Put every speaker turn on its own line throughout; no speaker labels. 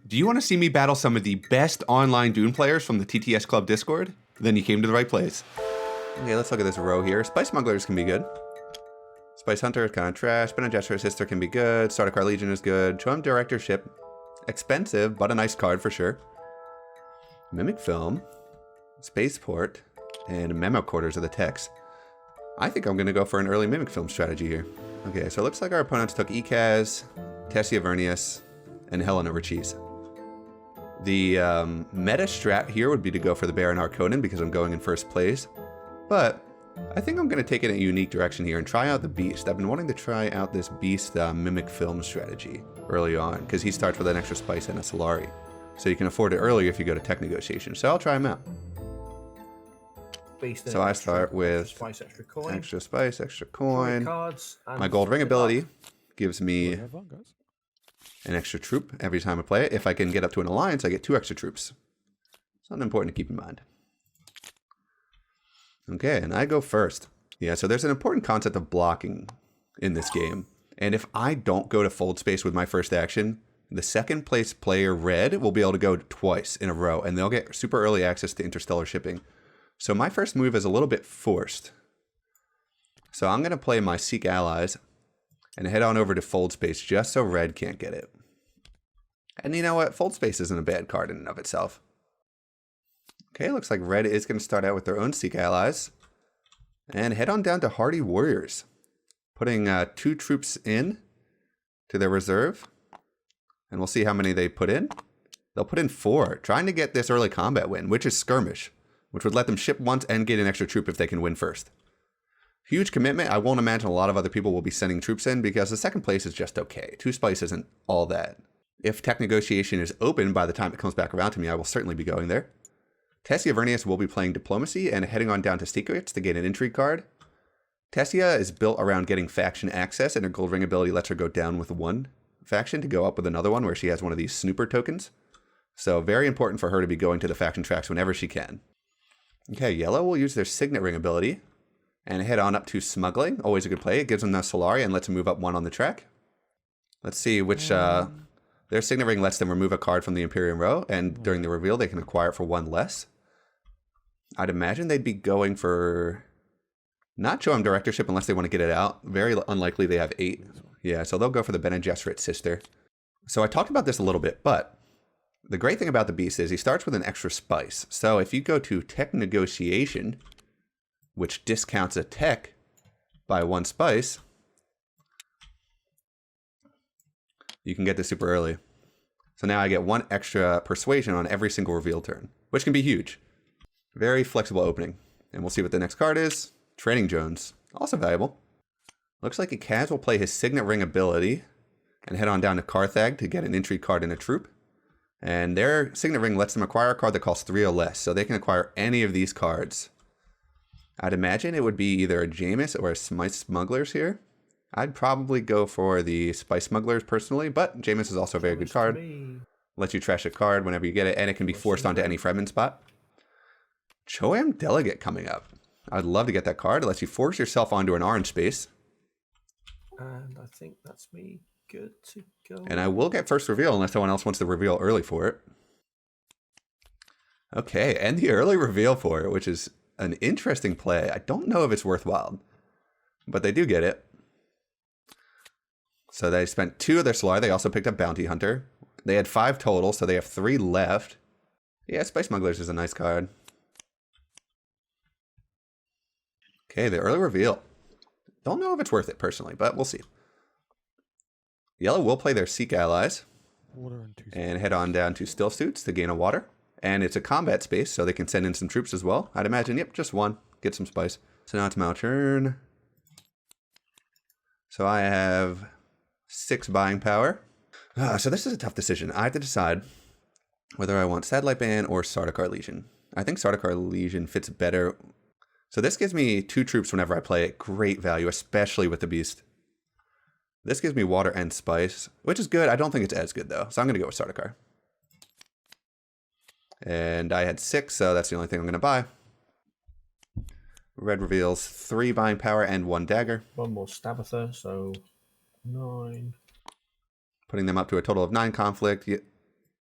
Do you want to see me battle some of the best online Dune players from the TTS Club Discord? Then you came to the right place. Okay, let's look at this row here. Spice Smugglers can be good. Spice Hunter is kind of trash. Bene Gesserit Sister can be good. Sardaukar Legion is good. Choam Directorship. Expensive, but a nice card for sure. Mimic Film. Spaceport. And Memo Quarters are the techs. I think I'm going to go for an early Mimic Film strategy here. Okay, so it looks like our opponents took Ekaz, Tessia Vernius, and Helen over Cheese. The meta strat here would be to go for the Baron Harkonnen because I'm going in first place. But I think I'm going to take it in a unique direction here and try out the Beast. I've been wanting to try out this Beast Mimic Film strategy early on because he starts with an extra spice and a Solari. So you can afford it earlier if you go to tech negotiation. So I'll try him out. So I start with
spice, extra coin,
extra spice, extra coin.
Cards, and
my gold ring ability gives me an extra troop every time I play it. If I can get up to an alliance, I get 2 extra troops. Something important to keep in mind. Okay, and I go first. Yeah, so there's an important concept of blocking in this game. And if I don't go to fold space with my first action, the second place player, red, will be able to go twice in a row, and they'll get super early access to interstellar shipping. So my first move is a little bit forced. So I'm going to play my Seek Allies and head on over to fold space just so red can't get it. And you know what? Fold space isn't a bad card in and of itself. Okay, looks like red is going to start out with their own Seek Allies. And head on down to Hardy Warriors. Putting 2 troops in to their reserve. And we'll see how many they put in. They'll put in 4, trying to get this early combat win, which is Skirmish, which would let them ship once and get an extra troop if they can win first. Huge commitment. I won't imagine a lot of other people will be sending troops in because the second place is just okay. 2 spice isn't all that. If tech negotiation is open by the time it comes back around to me, I will certainly be going there. Tessia Vernius will be playing Diplomacy and heading on down to Secrets to get an intrigue card. Tessia is built around getting faction access, and her gold ring ability lets her go down with 1 faction to go up with another one where she has one of these snooper tokens. So very important for her to be going to the faction tracks whenever she can. Okay, yellow will use their Signet Ring ability and head on up to Smuggling. Always a good play. It gives them the Solari and lets them move up 1 on the track. Let's see which... their Signet Ring lets them remove a card from the Imperium row, and during the reveal they can acquire it for 1 less. I'd imagine they'd be going for... not Choam Directorship unless they want to get it out. Very unlikely they have 8. Yeah, so they'll go for the Bene Gesserit Sister. So I talked about this a little bit, but the great thing about the Beast is he starts with an extra spice. So if you go to Tech Negotiation, which discounts a tech by 1 spice, you can get this super early. So now I get 1 extra persuasion on every single reveal turn, which can be huge. Very flexible opening. And we'll see what the next card is. Training Jones, also valuable. Looks like Ekaz will play his Signet Ring ability and head on down to Carthag to get an intrigue card in a troop. And their Signet Ring lets them acquire a card that costs 3 or less, so they can acquire any of these cards. I'd imagine it would be either a Jameis or a Spice Smugglers here. I'd probably go for the Spice Smugglers personally, but Jameis is also a very good card. Lets you trash a card whenever you get it, and it can be forced onto any Fremen spot. Choam Delegate coming up. I'd love to get that card. It lets you force yourself onto an orange space.
And I think that's me good to go.
And I will get first reveal unless someone else wants to reveal early for it. Okay, and the early reveal for it, which is an interesting play. I don't know if it's worthwhile, but they do get it. So they spent 2 of their Solari. They also picked up Bounty Hunter. They had 5 total, so they have 3 left. Yeah, Spice Smugglers is a nice card. Okay, the early reveal. Don't know if it's worth it personally, but we'll see. Yellow will play their Seek Allies and head on down to Still Suits to gain a water. And it's a combat space, so they can send in some troops as well. I'd imagine, yep, just 1. Get some spice. So now it's my turn. So I have 6 buying power. So this is a tough decision. I have to decide whether I want Satellite Band or Sardaukar Legion. I think Sardaukar Legion fits better. So this gives me 2 troops whenever I play it. Great value, especially with the Beast. This gives me water and spice, which is good. I don't think it's as good, though. So I'm going to go with Sardaukar. And I had 6, so that's the only thing I'm going to buy. Red reveals 3 buying power and 1 dagger.
1 more Stabatha, so 9.
Putting them up to a total of 9 conflict.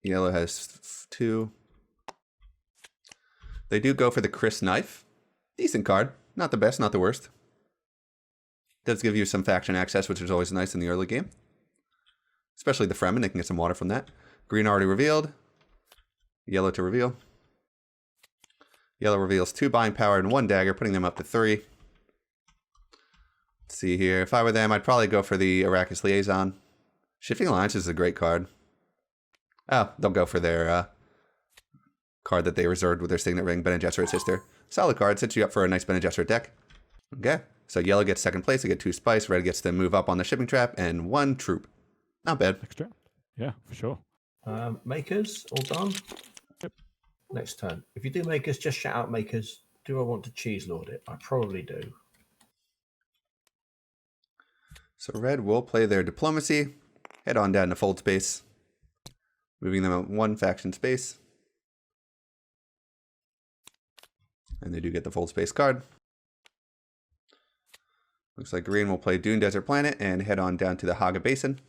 Yellow has 2. They do go for the Chris Knife. Decent card. Not the best, not the worst. Does give you some faction access, which is always nice in the early game. Especially the Fremen, they can get some water from that. Green already revealed. Yellow to reveal. Yellow reveals 2 buying power and 1 dagger, putting them up to 3. Let's see here. If I were them, I'd probably go for the Arrakis Liaison. Shifting Alliance is a great card. Oh, they'll go for their card that they reserved with their Signet Ring, Bene Gesserit Sister. Solid card, sets you up for a nice Bene Gesserit deck. Okay, so yellow gets second place, they get 2 spice, red gets to move up on the shipping trap, and 1 troop. Not bad.
Extra. Yeah, for sure.
Makers, all done.
Yep.
Next turn. If you do makers, just shout out makers. Do I want to cheese lord it? I probably do.
So red will play their diplomacy, head on down to fold space, moving them up 1 faction space. And they do get the fold space card. Looks like green will play Dune Desert Planet and head on down to the Haga Basin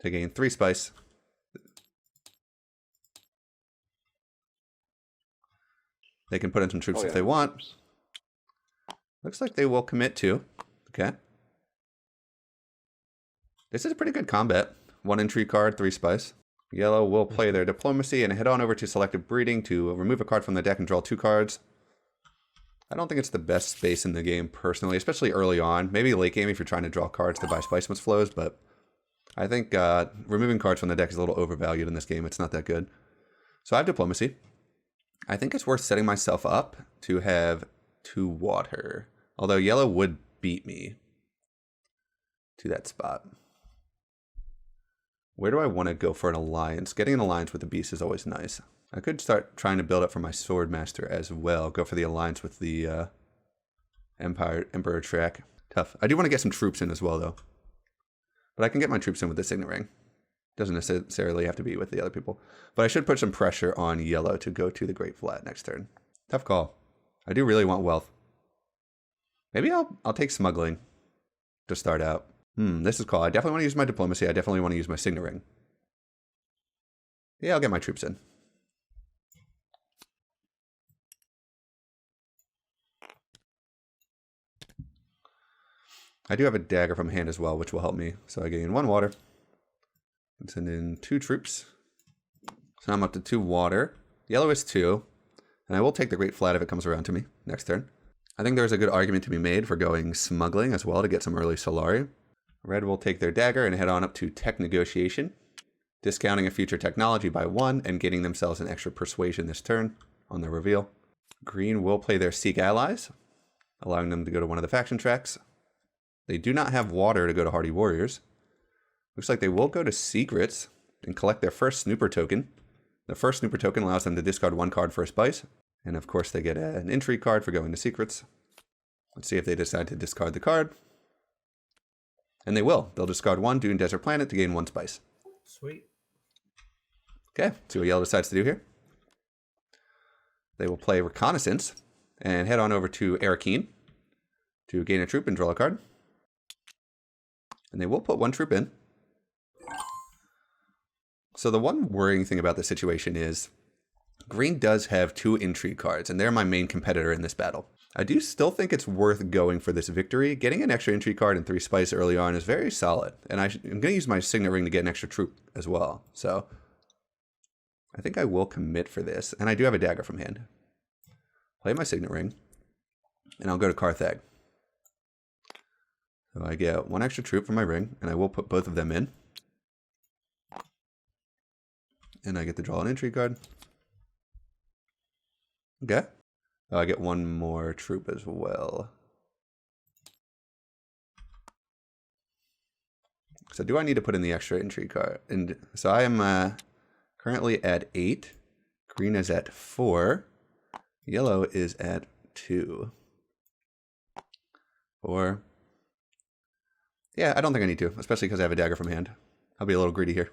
to gain 3 spice. They can put in some troops if they want. Looks like they will commit to. Okay. This is a pretty good combat. 1 intrigue card, 3 spice. Yellow will play their diplomacy and head on over to selective breeding to remove a card from the deck and draw 2 cards. I don't think it's the best space in the game personally, especially early on. Maybe late game if you're trying to draw cards to buy spice once flows, but I think removing cards from the deck is a little overvalued in this game. It's not that good. So I have diplomacy. I think it's worth setting myself up to have 2 water. Although yellow would beat me to that spot. Where do I want to go for an alliance? Getting an alliance with the beast is always nice. I could start trying to build up for my Swordmaster as well. Go for the alliance with the Emperor track. Tough. I do want to get some troops in as well, though. But I can get my troops in with the Signet Ring. Doesn't necessarily have to be with the other people. But I should put some pressure on yellow to go to the Great Flat next turn. Tough call. I do really want wealth. Maybe I'll take smuggling to start out. This is cool. I definitely want to use my diplomacy. I definitely want to use my Signet Ring. Yeah, I'll get my troops in. I do have a dagger from hand as well, which will help me. So I gain 1 water. And send in 2 troops. So I'm up to 2 water. Yellow is 2. And I will take the Great Flat if it comes around to me next turn. I think there's a good argument to be made for going smuggling as well to get some early Solari. Red will take their dagger and head on up to Tech Negotiation, discounting a future technology by 1 and getting themselves an extra persuasion this turn on their reveal. Green will play their Seek Allies, allowing them to go to one of the faction tracks. They do not have water to go to Hardy Warriors. Looks like they will go to Secrets and collect their first Snooper token. The first Snooper token allows them to discard 1 card for a spice. And of course they get an intrigue card for going to Secrets. Let's see if they decide to discard the card. And they will. They'll discard 1 Dune Desert Planet to gain 1 spice.
Sweet.
Okay, see what yellow decides to do here. They will play Reconnaissance and head on over to Arakeen to gain a troop and draw a card. And they will put 1 troop in. So the one worrying thing about this situation is green does have 2 intrigue cards, and they're my main competitor in this battle. I do still think it's worth going for this victory. Getting an extra intrigue card and 3 spice early on is very solid. And I'm going to use my Signet Ring to get an extra troop as well. So I think I will commit for this. And I do have a dagger from hand. Play my Signet Ring. And I'll go to Carthag. So I get 1 extra troop for my ring. And I will put both of them in. And I get to draw an intrigue card. Okay. I get 1 more troop as well. So do I need to put in the extra intrigue card? And so I am currently at 8. Green is at 4. Yellow is at 2. Or yeah, I don't think I need to, especially because I have a dagger from hand. I'll be a little greedy here.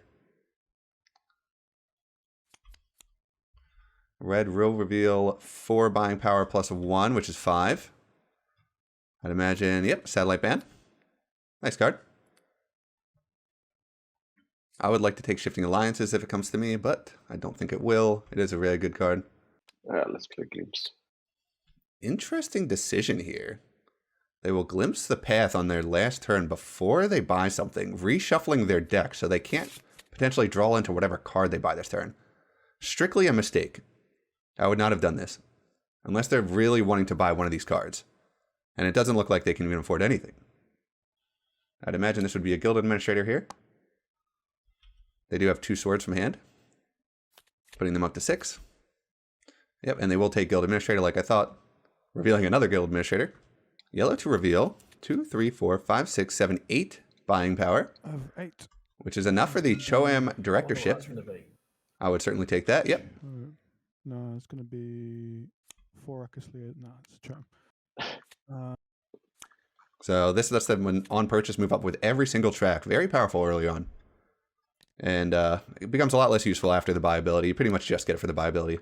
Red will reveal 4 buying power plus 1, which is 5. I'd imagine, yep, Satellite Band. Nice card. I would like to take Shifting Alliances if it comes to me, but I don't think it will. It is a really good card.
Let's play Glimpse.
Interesting decision here. They will glimpse the path on their last turn before they buy something, reshuffling their deck so they can't potentially draw into whatever card they buy this turn. Strictly a mistake. I would not have done this. Unless they're really wanting to buy one of these cards. And it doesn't look like they can even afford anything. I'd imagine this would be a Guild Administrator here. They do have 2 swords from hand. Putting them up to 6. Yep, and they will take Guild Administrator like I thought. Revealing another Guild Administrator. Yellow to reveal 2, 3, 4, 5, 6, 7, 8 buying power.
8.
Which is enough for the Choam Directorship. I would certainly take that, yep.
No, it's going to be 4 Akaslia. No, it's a charm.
So this lets them, when on purchase, move up with every single track. Very powerful early on. And it becomes a lot less useful after the buy ability. You pretty much just get it for the buy ability.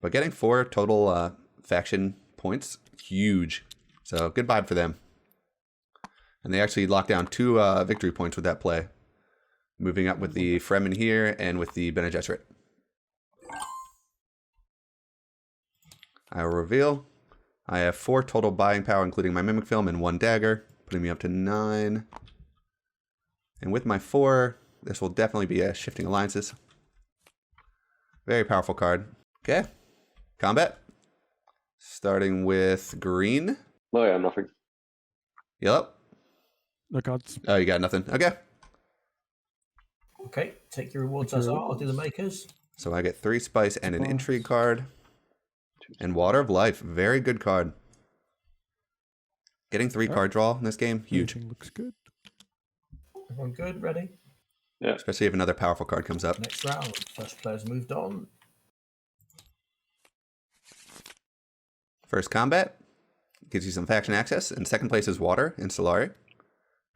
But getting 4 total faction points, huge. So good vibe for them. And they actually locked down 2 victory points with that play. Moving up with the Fremen here and with the Bene Gesserit. I will reveal. I have 4 total buying power, including my Mimic Film and 1 dagger, putting me up to 9. And with my 4, this will definitely be a Shifting Alliances. Very powerful card. Okay. Combat. Starting with green.
Oh yeah, nothing.
Yellow.
No cards.
Oh, you got nothing. Okay.
Okay, take your rewards as are. I'll do the makers.
So I get 3 spice and an intrigue card. And Water of Life. Very good card. Getting 3 card draw in this game, huge.
Everything looks good.
Everyone good? Ready?
Yeah.
Especially if another powerful card comes up.
Next round. First player's moved on.
First combat. Gives you some faction access. And second place is Water in Solari.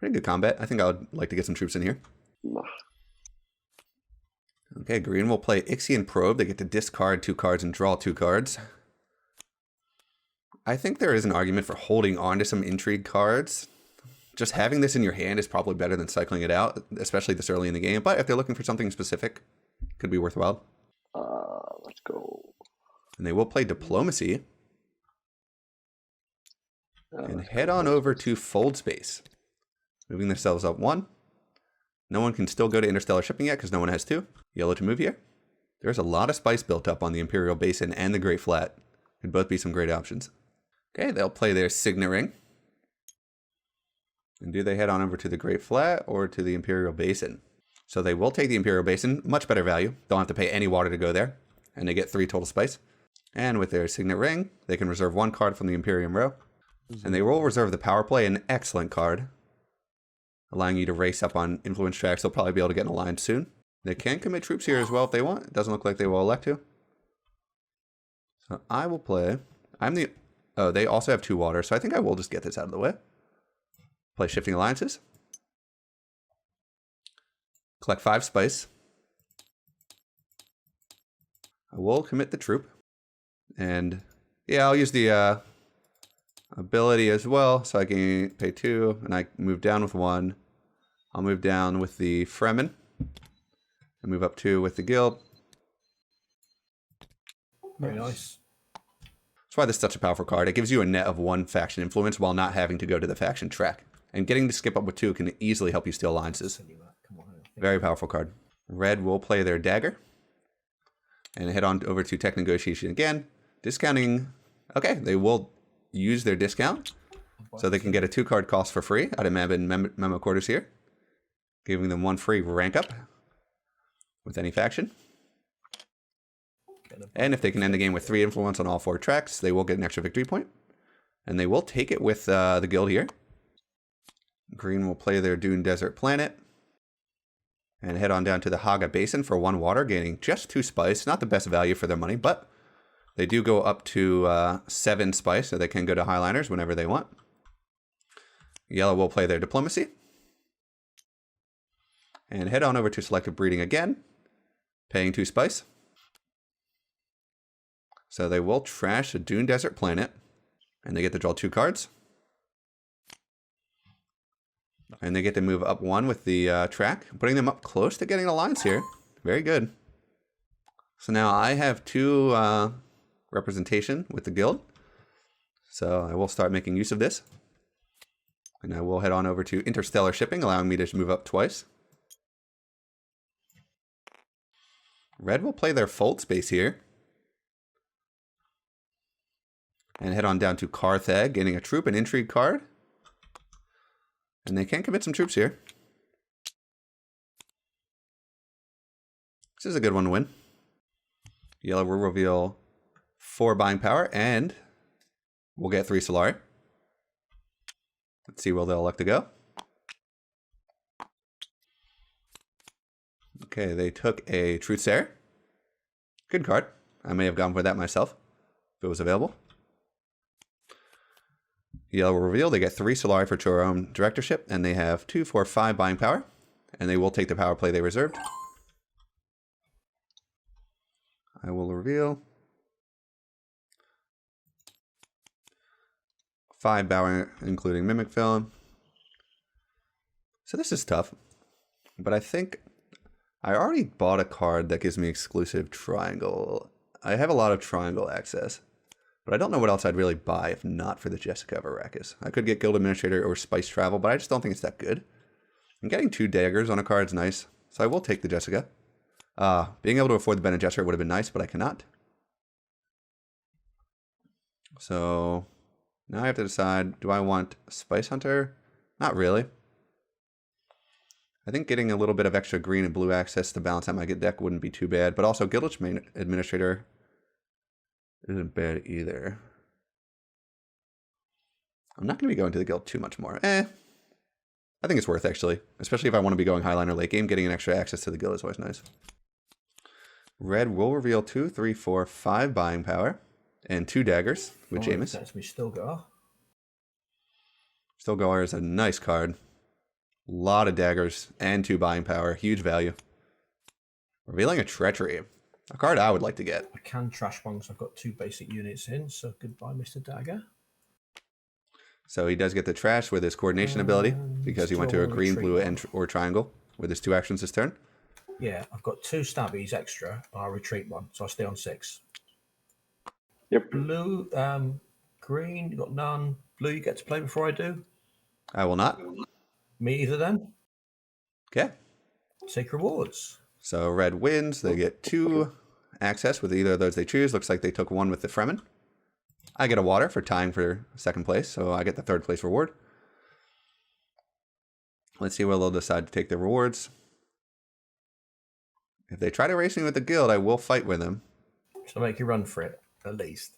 Pretty good combat. I think I would like to get some troops in here.
Nah.
Okay, green will play Ixian Probe. They get to discard 2 cards and draw 2 cards. I think there is an argument for holding on to some intrigue cards. Just having this in your hand is probably better than cycling it out, especially this early in the game. But if they're looking for something specific, it could be worthwhile.
Let's go.
And they will play Diplomacy. And head on over to Fold Space. Moving themselves up 1. No one can still go to Interstellar Shipping yet because no one has 2. Yellow to move here. There's a lot of spice built up on the Imperial Basin and the Great Flat. Could both be some great options. Okay, they'll play their Signet Ring. And do they head on over to the Great Flat or to the Imperial Basin? So they will take the Imperial Basin. Much better value. Don't have to pay any water to go there. And they get 3 total spice. And with their Signet Ring, they can reserve 1 card from the Imperium row. And they will reserve the Power Play, an excellent card. Allowing you to race up on influence tracks. They'll probably be able to get in a line soon. They can commit troops here as well if they want. It doesn't look like they will elect to. So I will play. Oh, they also have 2 water, so I think I will just get this out of the way. Play Shifting Alliances. Collect 5 spice. I will commit the troop. And yeah, I'll use the ability as well, so I can pay 2, and I move down with 1. I'll move down with the Fremen. And move up 2 with the guild.
Very nice.
That's why this is such a powerful card. It gives you a net of 1 faction influence while not having to go to the faction track. And getting to skip up with 2 can easily help you steal alliances. Very powerful card. Red will play their dagger. And head on over to tech negotiation again. Discounting. Okay, they will use their discount. So they can get a 2-card cost for free out of Memo Quarters here. Giving them 1 free rank up. With any faction. And if they can end the game with 3 influence on all 4 tracks, they will get an extra victory point. And they will take it with the guild here. Green will play their Dune Desert Planet. And head on down to the Haga Basin for 1 water, gaining just 2 spice. Not the best value for their money, but they do go up to 7 spice, so they can go to Highliners whenever they want. Yellow will play their Diplomacy. And head on over to Selective Breeding again. Paying 2 spice. So they will trash a Dune Desert Planet. And they get to draw 2 cards.
No.
And they get to move up 1 with the track, putting them up close to getting alliance here. Very good. So now I have 2 representation with the guild. So I will start making use of this. And I will head on over to interstellar shipping, allowing me to move up twice. Red will play their fold space here. And head on down to Carthag, getting a troop and intrigue card. And they can commit some troops here. This is a good one to win. Yellow will reveal 4 buying power, and we'll get 3 Solari. Let's see where they'll elect to go. Okay, they took a Truthsayer. Good card. I may have gone for that myself if it was available. Yellow will reveal they get 3 Solari for Chorom Directorship, and they have 2, 4, 5 buying power, and they will take the power play they reserved. I will reveal 5 power, including Mimic Film. So this is tough, but I think I already bought a card that gives me exclusive Triangle. I have a lot of Triangle access, but I don't know what else I'd really buy if not for the Jessica of Arrakis. I could get Guild Administrator or Spice Travel, but I just don't think it's that good. And getting 2 daggers on a card is nice, so I will take the Jessica. Being able to afford the Bene Gesserit would have been nice, but I cannot. So now I have to decide, do I want Spice Hunter? Not really. I think getting a little bit of extra green and blue access to balance out my deck wouldn't be too bad, but also Guild Administrator isn't bad either. I'm not going to be going to the guild too much more. I think it's worth, actually. Especially if I want to be going Highliner late game, getting an extra access to the guild is always nice. Red will reveal 2, 3, 4, 5 buying power, and 2 daggers with Jameis.
That's me Stilgar.
Stilgar is a nice card. A lot of daggers and 2 buying power. Huge value. Revealing a Treachery. A card I would like to get.
I can trash one because I've got 2 basic units in, so goodbye, Mr. Dagger.
So he does get the trash with his coordination ability because he went to a green, blue, or triangle with his 2 actions this turn.
Yeah, I've got 2 stabbies extra. I'll retreat 1, so I stay on 6.
Yep.
Blue, green, you got none. Blue, you get to play before I do.
I will not.
Me either then.
Okay.
Take rewards.
So red wins. They get 2 access with either of those they choose. Looks like they took 1 with the Fremen. I get a water for tying for 2nd place, so I get the 3rd place reward. Let's see where they'll decide to take their rewards. If they try to race me with the guild, I will fight with them.
So make you run for it, at least.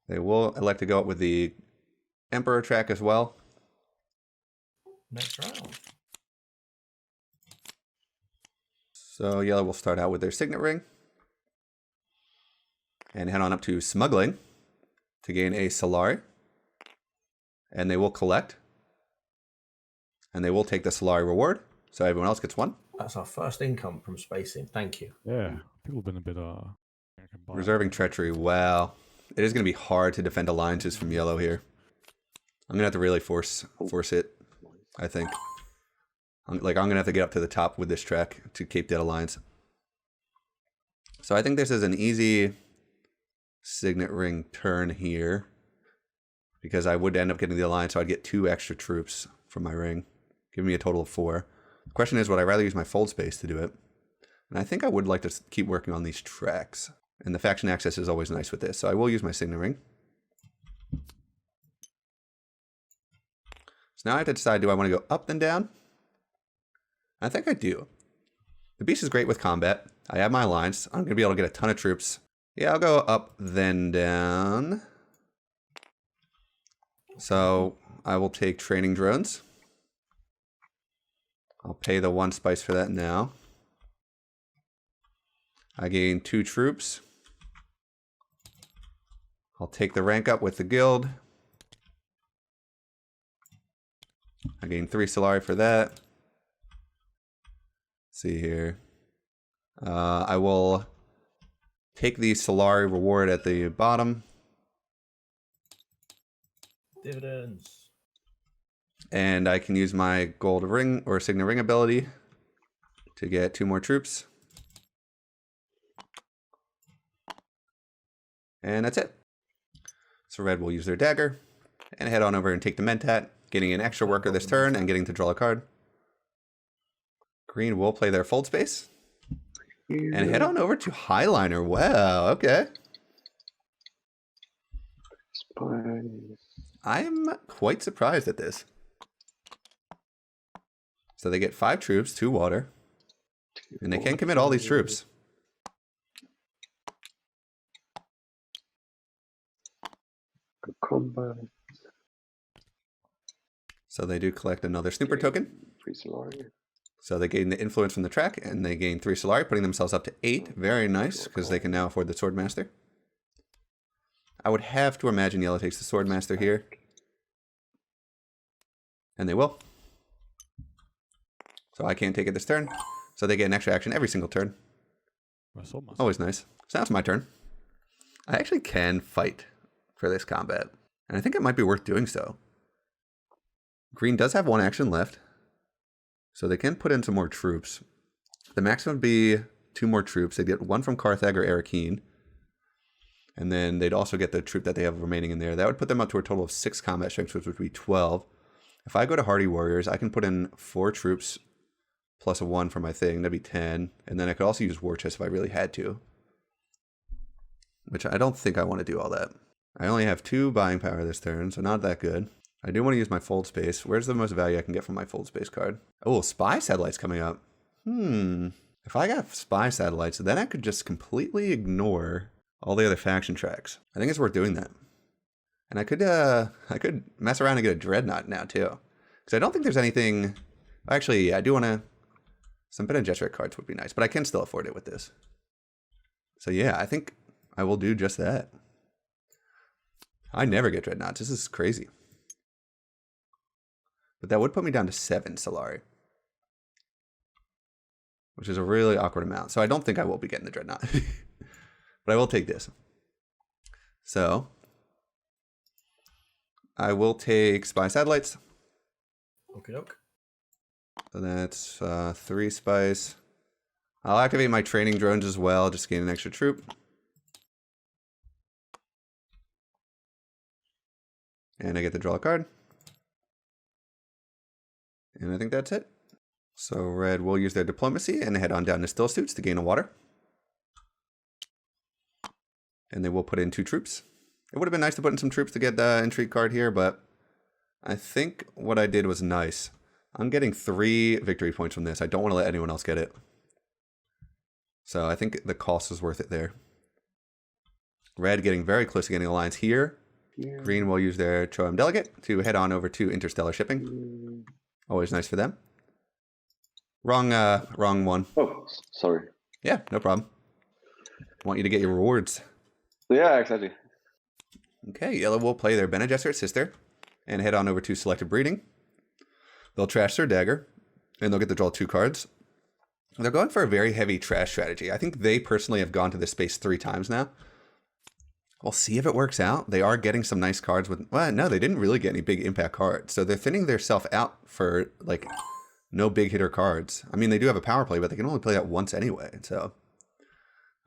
They will elect to go up with the Emperor track as well.
Next round.
So yellow will start out with their Signet Ring. And head on up to Smuggling to gain a Solari. And they will collect. And they will take the Solari reward. So everyone else gets 1.
That's our first income from spacing. Thank you.
Yeah, people have been a bit
Reserving Treachery. Wow. It is going to be hard to defend alliances from yellow here. I'm going to have to really force it, I think. I'm going to have to get up to the top with this track to keep that alliance. So I think this is an easy Signet Ring turn here. Because I would end up getting the alliance, so I'd get 2 extra troops from my ring. Giving me a total of 4. The question is, would I rather use my fold space to do it? And I think I would like to keep working on these tracks. And the faction access is always nice with this, so I will use my Signet Ring. So now I have to decide, do I want to go up then down? I think I do. The beast is great with combat. I have my alliance. I'm going to be able to get a ton of troops. Yeah, I'll go up then down. So I will take training drones. I'll pay the 1 spice for that now. I gain 2 troops. I'll take the rank up with the guild. I gain 3 Solari for that. Let's see here. I will take the Solari reward at the bottom.
Dividends.
And I can use my gold ring or Signa ring ability to get 2 more troops. And that's it. So red will use their dagger and head on over and take the Mentat, getting an extra worker this turn and getting to draw a card. Green will play their fold space and head on over to Highliner. Wow, okay. I'm quite surprised at this. So they get 5 troops, 2 water, and they can commit all these troops.
Combat.
So they do collect another Snooper token.
3 Solari.
So they gain the influence from the track, and they gain 3 Solari, putting themselves up to 8. Very nice, because they can now afford the Swordmaster. I would have to imagine yellow takes the Swordmaster here. And they will. So I can't take it this turn. So they get an extra action every single turn. Always nice. So now it's my turn. I actually can fight for this combat. And I think it might be worth doing so. Green does have 1 action left. So they can put in some more troops. The maximum would be 2 more troops. They'd get 1 from Carthag or Arakeen. And then they'd also get the troop that they have remaining in there. That would put them up to a total of 6 combat strengths, which would be 12. If I go to Hardy Warriors, I can put in 4 troops plus a 1 for my thing. That'd be 10. And then I could also use War Chest if I really had to. Which I don't think I want to do all that. I only have 2 buying power this turn, so not that good. I do want to use my fold space. Where's the most value I can get from my fold space card? Oh, spy satellites coming up. If I got spy satellites, then I could just completely ignore all the other faction tracks. I think it's worth doing that. And I could mess around and get a Dreadnought now too. Because I don't think there's anything... Actually, yeah, I do want to... Some Bene Gesserit cards would be nice, but I can still afford it with this. So yeah, I think I will do just that. I never get Dreadnoughts. This is crazy. But that would put me down to 7 Solari. Which is a really awkward amount. So I don't think I will be getting the Dreadnought. But I will take this. So I will take Spy Satellites.
Okie doke.
So that's 3 spice. I'll activate my training drones as well, just gain an extra troop. And I get to draw a card. And I think that's it. So red will use their diplomacy and head on down to Still Suits to gain a water. And they will put in 2 troops. It would have been nice to put in some troops to get the intrigue card here, but I think what I did was nice. I'm getting 3 victory points from this. I don't want to let anyone else get it. So I think the cost is worth it there. Red getting very close to getting alliance here. Yeah. Green will use their Troem Delegate to head on over to Interstellar Shipping. Always nice for them. Wrong one.
Oh, sorry.
Yeah, no problem. Want you to get your rewards.
Yeah, exactly.
Okay, yellow will play their Bene Gesserit sister and head on over to Selective Breeding. They'll trash their dagger, and they'll get to draw 2 cards. They're going for a very heavy trash strategy. I think they personally have gone to this space 3 times now. We'll see if it works out. They are getting some nice cards with... Well, no, they didn't really get any big impact cards. So they're thinning their self out for, like, no big hitter cards. I mean, they do have a power play, but they can only play that once anyway. So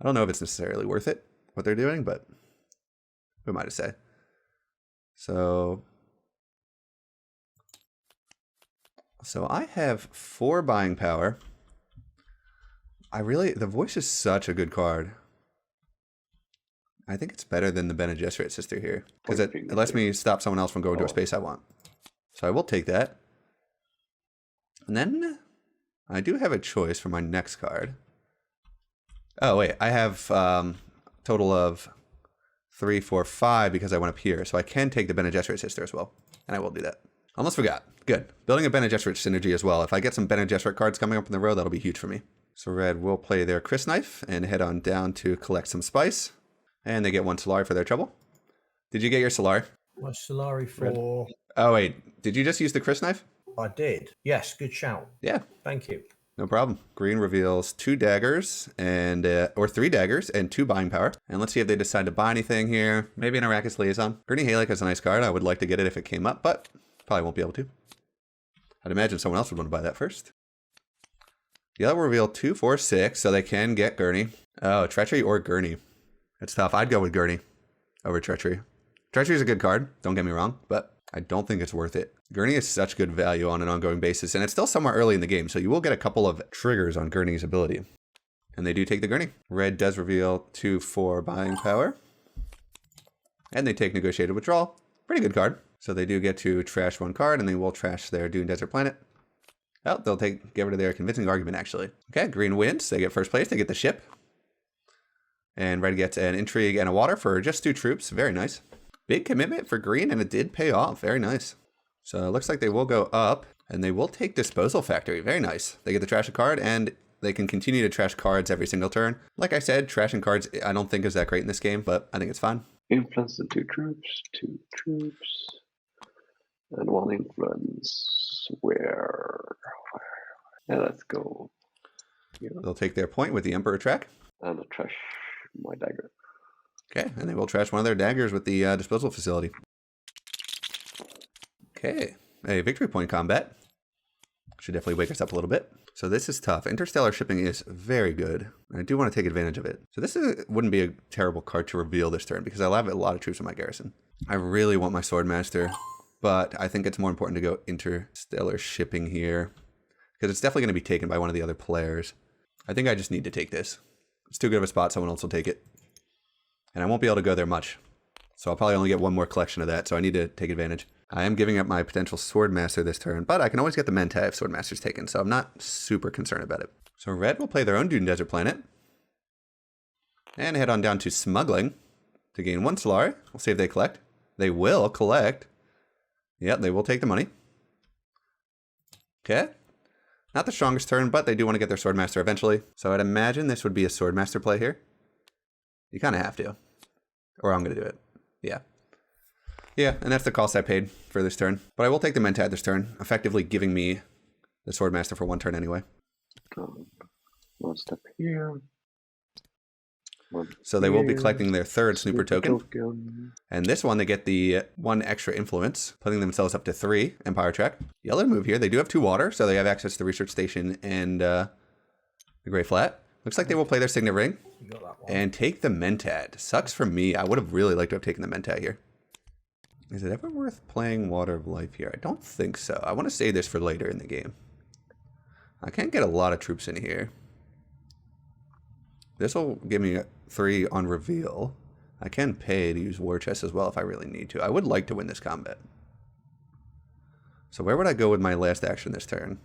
I don't know if it's necessarily worth it, what they're doing, but who am I to say? So I have 4 buying power. The Voice is such a good card. I think it's better than the Bene Gesserit sister here. Because it lets me stop someone else from going to a space I want. So I will take that. And then I do have a choice for my next card. Oh, wait. I have total of 3, 4, 5 because I went up here. So I can take the Bene Gesserit sister as well. And I will do that. Almost forgot. Good. Building a Bene Gesserit synergy as well. If I get some Bene Gesserit cards coming up in the row, that'll be huge for me. So red will play their Chris Knife and head on down to collect some spice. And they get 1 Solari for their trouble. Did you get your Solari?
My Solari for...
Oh, wait. Did you just use the Chris Knife?
I did. Yes, good shout.
Yeah.
Thank you.
No problem. Green reveals 2 daggers and or 3 daggers and 2 buying power. And let's see if they decide to buy anything here. Maybe an Arrakis Liaison. Gurney Halleck is a nice card. I would like to get it if it came up, but probably won't be able to. I'd imagine someone else would want to buy that first. Yellow will reveal 2, 4, 6, so they can get Gurney. Oh, Treachery or Gurney. It's tough. I'd go with Gurney over Treachery. Treachery is a good card, don't get me wrong, but I don't think it's worth it. Gurney is such good value on an ongoing basis, and it's still somewhere early in the game, so you will get a couple of triggers on Gurney's ability. And they do take the Gurney. Red does reveal 2, 4 buying power. And they take Negotiated Withdrawal. Pretty good card. So they do get to trash 1 card, and they will trash their Dune Desert Planet. Oh, they'll get rid of their Convincing Argument, actually. Okay, green wins. They get first place. They get the ship. And red gets an Intrigue and a Water for just 2 troops. Very nice. Big commitment for green, and it did pay off. Very nice. So it looks like they will go up, and they will take Disposal Factory. Very nice. They get to trash a card, and they can continue to trash cards every single turn. Like I said, trashing cards I don't think is that great in this game, but I think it's fine.
Influence and 2 troops, 2 troops, and 1 influence. Where? Yeah, let's go. Yeah.
They'll take their point with the Emperor track.
And a trash my dagger.
Okay, and they will trash one of their daggers with the disposal facility. Okay, a victory point combat. Should definitely wake us up a little bit. So this is tough. Interstellar shipping is very good. I do want to take advantage of it. So this wouldn't be a terrible card to reveal this turn because I have a lot of troops in my garrison. I really want my Swordmaster, but I think it's more important to go Interstellar shipping here because it's definitely going to be taken by one of the other players. I think I just need to take this. It's too good of a spot. Someone else will take it. And I won't be able to go there much. So I'll probably only get one more collection of that. So I need to take advantage. I am giving up my potential Swordmaster this turn, but I can always get the Mentai if Swordmaster's taken. So I'm not super concerned about it. So red will play their own Dune Desert Planet. And head on down to Smuggling to gain 1 Solari. We'll see if they collect. They will collect. Yep, they will take the money. Okay. Not the strongest turn, but they do want to get their Swordmaster eventually. So I'd imagine this would be a Swordmaster play here. You kind of have to. Or I'm going to do it. Yeah. Yeah, and that's the cost I paid for this turn. But I will take the Mentat this turn, effectively giving me the Swordmaster for 1 turn anyway.
1 step here.
So they will be collecting their 3rd Snooper token. And this one, they get the 1 extra influence, putting themselves up to 3 Empire Track. Yellow move here. They do have 2 water, so they have access to the Research Station and the Grey Flat. Looks like they will play their Signet Ring and take the Mentat. Sucks for me. I would have really liked to have taken the Mentat here. Is it ever worth playing Water of Life here? I don't think so. I want to save this for later in the game. I can't get a lot of troops in here. This will give me 3 on reveal. I can pay to use War Chest as well if I really need to. I would like to win this combat. So where would I go with my last action this turn?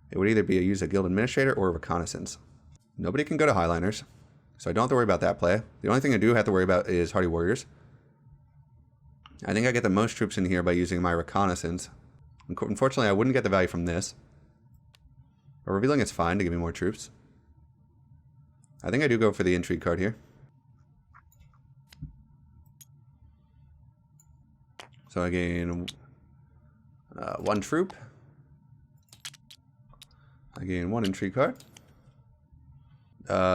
It would either be use a Guild Administrator or a Reconnaissance. Nobody can go to Highliners, so I don't have to worry about that play. The only thing I do have to worry about is Hardy Warriors. I think I get the most troops in here by using my Reconnaissance. Unfortunately, I wouldn't get the value from this. But revealing is fine to give me more troops. I think I do go for the Intrigue card here. So I gain 1 troop. I gain 1 Intrigue card.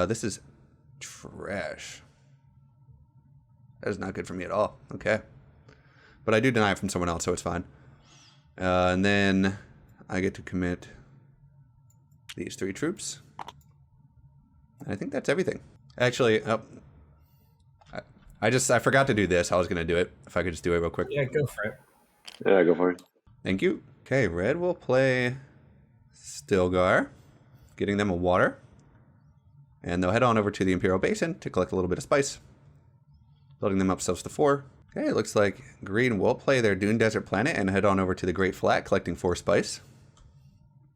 This is trash. That is not good for me at all. Okay. But I do deny it from someone else, so it's fine. And then I get to commit these 3 troops. And I think that's everything. Actually, I forgot to do this. I was going to do it. If I could just do it real quick.
Yeah, go for it.
Yeah, go for it.
Thank you. Okay, red will play Stilgar, getting them a water. And they'll head on over to the Imperial Basin to collect a little bit of spice. Building them up selves to 4. Okay, it looks like green will play their Dune Desert Planet and head on over to the Great Flat, collecting 4 spice.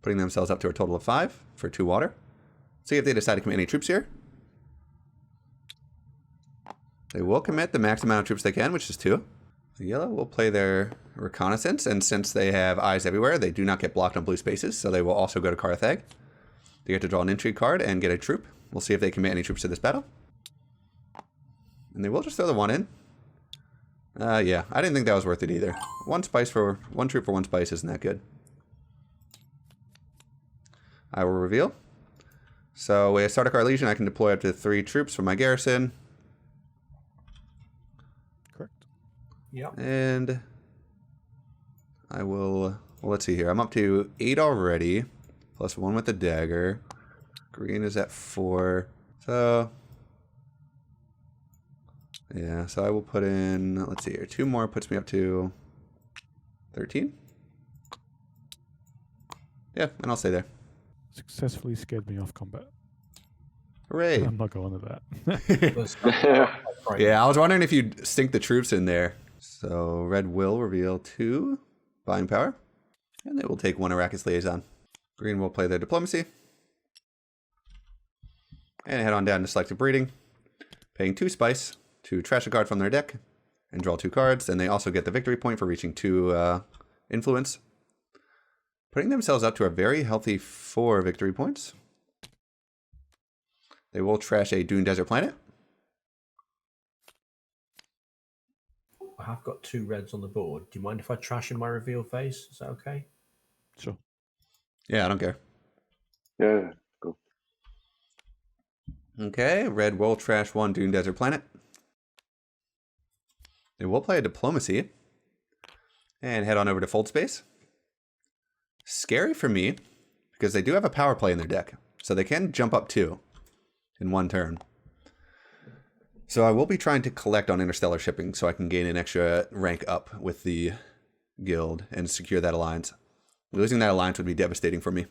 Putting themselves up to a total of 5 for 2 water. See if they decide to commit any troops here. They will commit the max amount of troops they can, which is 2. The yellow will play their Reconnaissance, and since they have eyes everywhere, they do not get blocked on blue spaces, so they will also go to Carthag. They get to draw an Intrigue card and get a troop. We'll see if they commit any troops to this battle. And they will just throw the 1 in. Yeah, I didn't think that was worth it either. 1 troop for 1 spice isn't that good. I will reveal. So with Sardaukar Legion, I can deploy up to 3 troops from my garrison.
Correct.
Yep.
And I will Well, let's see here. I'm up to 8 already, plus 1 with the dagger. Green is at 4. So, yeah, so I will put in, let's see here, 2 more puts me up to 13. Yeah, and I'll stay there.
Successfully scared me off combat.
Hooray.
I'm not going to that.
Was-
Yeah, I was wondering if you'd stink the troops in there. So red will reveal 2 buying power, and they will take 1 Arrakis Liaison. Green will play their diplomacy, and head on down to selective breeding, paying 2 spice to trash a card from their deck and draw 2 cards. And they also get the victory point for reaching 2 influence, putting themselves up to a very healthy 4 victory points. They will trash a Dune Desert Planet.
I have got 2 reds on the board. Do you mind if I trash in my reveal phase? Is that okay?
Sure.
Yeah, I don't care.
Yeah, cool.
Okay, red will trash 1 Dune Desert Planet. They will play a diplomacy and head on over to fold space. Scary for me because they do have a power play in their deck, so they can jump up 2 in 1 turn. So I will be trying to collect on interstellar shipping so I can gain an extra rank up with the guild and secure that alliance. Losing that alliance would be devastating for me.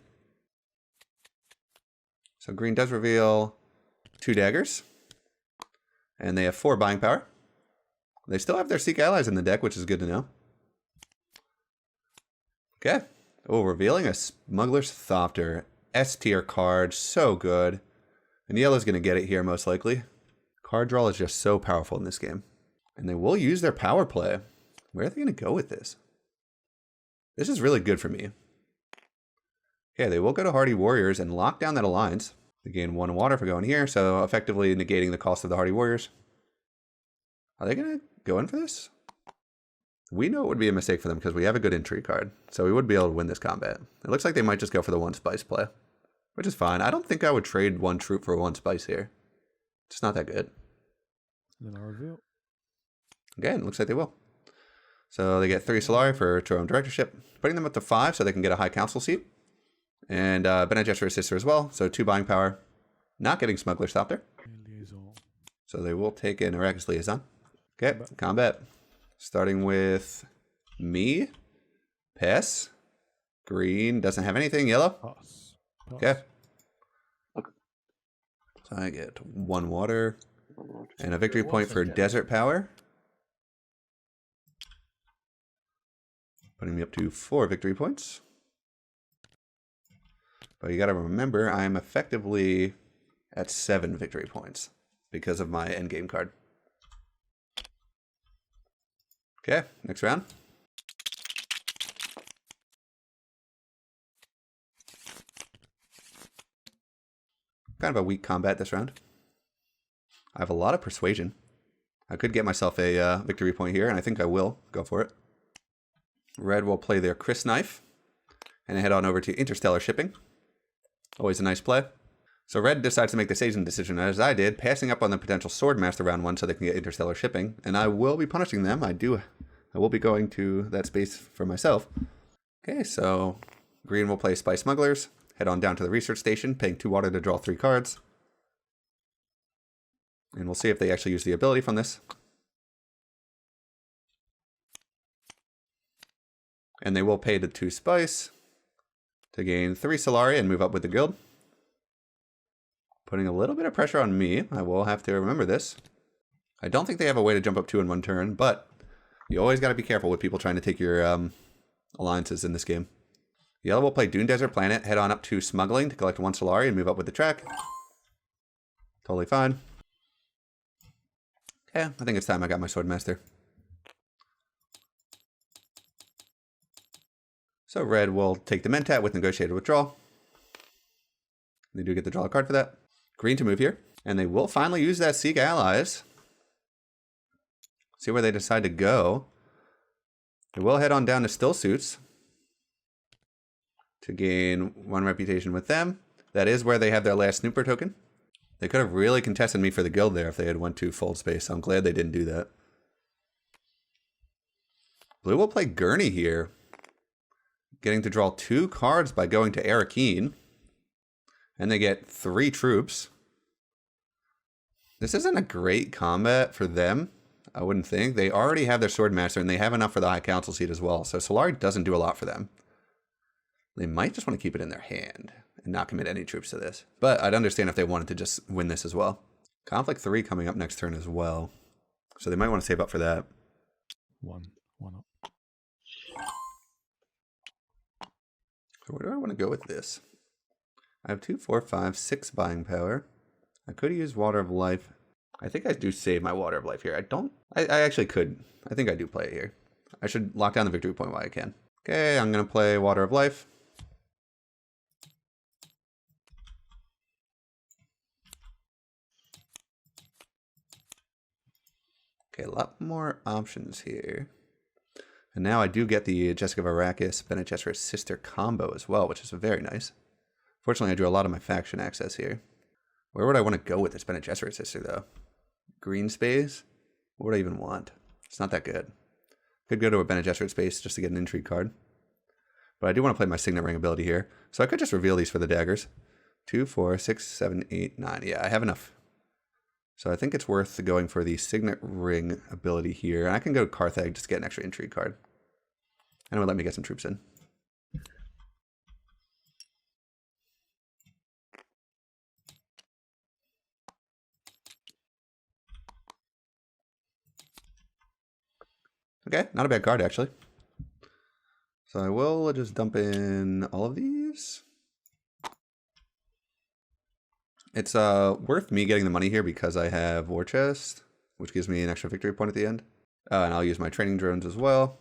So green does reveal 2 daggers, and they have 4 buying power. They still have their Seek Allies in the deck, which is good to know. Okay. Oh, revealing a Smuggler's Thopter. S tier card. So good. And yellow's going to get it here, most likely. Card draw is just so powerful in this game. And they will use their power play. Where are they going to go with this? This is really good for me. Okay, they will go to Hardy Warriors and lock down that alliance. They gain 1 water for going here, so effectively negating the cost of the Hardy Warriors. Are they going to go in for this? We know it would be a mistake for them because we have a good intrigue card. So we would be able to win this combat. It looks like they might just go for the 1 spice play, which is fine. I don't think I would trade 1 troop for 1 spice here. It's not that good.
And then I reveal.
Again, looks like they will. So they get 3 Solari for Throne Directorship, putting them up to 5 so they can get a high council seat. And Bene Gesserit Sister as well, so 2 buying power. Not getting Smuggler's Thopter.
Liaison.
So they will take an Arrakis Liaison. Okay, combat. Starting with me. Pass. Green doesn't have anything. Yellow.
Pass. Pass.
Okay. So I get 1 water and a victory point for Desert Power. Putting me up to 4 victory points. But you got to remember, I am effectively at 7 victory points because of my endgame card. Okay, next round. Kind of a weak combat this round. I have a lot of persuasion. I could get myself a victory point here, and I think I will. Go for it. Red will play their Chris Knife and head on over to Interstellar Shipping. Always a nice play. So red decides to make the sage decision, as I did, passing up on the potential Swordmaster round 1 so they can get Interstellar Shipping. And I will be punishing them. I will be going to that space for myself. Okay, so green will play Spice Smugglers. Head on down to the research station, paying 2 water to draw 3 cards. And we'll see if they actually use the ability from this. And they will pay the 2 spice to gain 3 Solari and move up with the guild. Putting a little bit of pressure on me. I will have to remember this. I don't think they have a way to jump up 2 in 1 turn, but you always got to be careful with people trying to take your alliances in this game. Yellow will play Dune Desert Planet, head on up to Smuggling to collect 1 Solari and move up with the track. Totally fine. Okay, I think it's time I got my Swordmaster. So red will take the Mentat with Negotiated Withdrawal. They do get to draw a card for that. Green to move here. And they will finally use that Seek Allies. See where they decide to go. They will head on down to Still Suits to gain 1 reputation with them. That is where they have their last Snooper token. They could have really contested me for the guild there if they had went to Fold Space, so I'm glad they didn't do that. Blue will play Gurney here. getting to draw 2 cards by going to Arakeen. And they get 3 troops. This isn't a great combat for them, I wouldn't think. They already have their Sword Master, and they have enough for the High Council seat as well. So Solari doesn't do a lot for them. They might just want to keep it in their hand and not commit any troops to this. But I'd understand if they wanted to just win this as well. Conflict 3 coming up next turn as well. So they might want to save up for that.
One up.
So where do I want to go with this? I have 2, 4, 5, 6 buying power. I could use Water of Life. I think I do save my Water of Life here. I actually could. I think I do play it here. I should lock down the victory point while I can. Okay, I'm going to play Water of Life. Okay, a lot more options here. And now I do get the Jessica of Arrakis, Bene Gesserit's sister combo as well, which is very nice. Fortunately, I drew a lot of my faction access here. Where would I want to go with this Bene Gesserit sister, though? Green space? What would I even want? It's not that good. Could go to a Bene Gesserit space just to get an intrigue card. But I do want to play my Signet Ring ability here. So I could just reveal these for the daggers. 2, 4, 6, 7, 8, 9. Yeah, I have enough. So I think it's worth going for the Signet Ring ability here. And I can go to Carthage just to get an extra intrigue card. And it would let me get some troops in. Okay, not a bad card, actually. So I will just dump in all of these. It's worth me getting the money here because I have War Chest, which gives me an extra victory point at the end. And I'll use my training drones as well.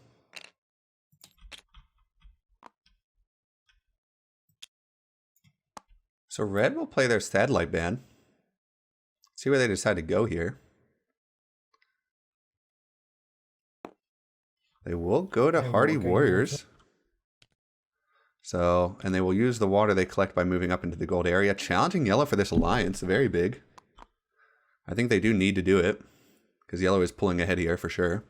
So red will play their satellite ban. See where they decide to go here. They will go to Hardy Warriors. So, and they will use the water they collect by moving up into the gold area. Challenging yellow for this alliance, very big. I think they do need to do it, because yellow is pulling ahead here for sure.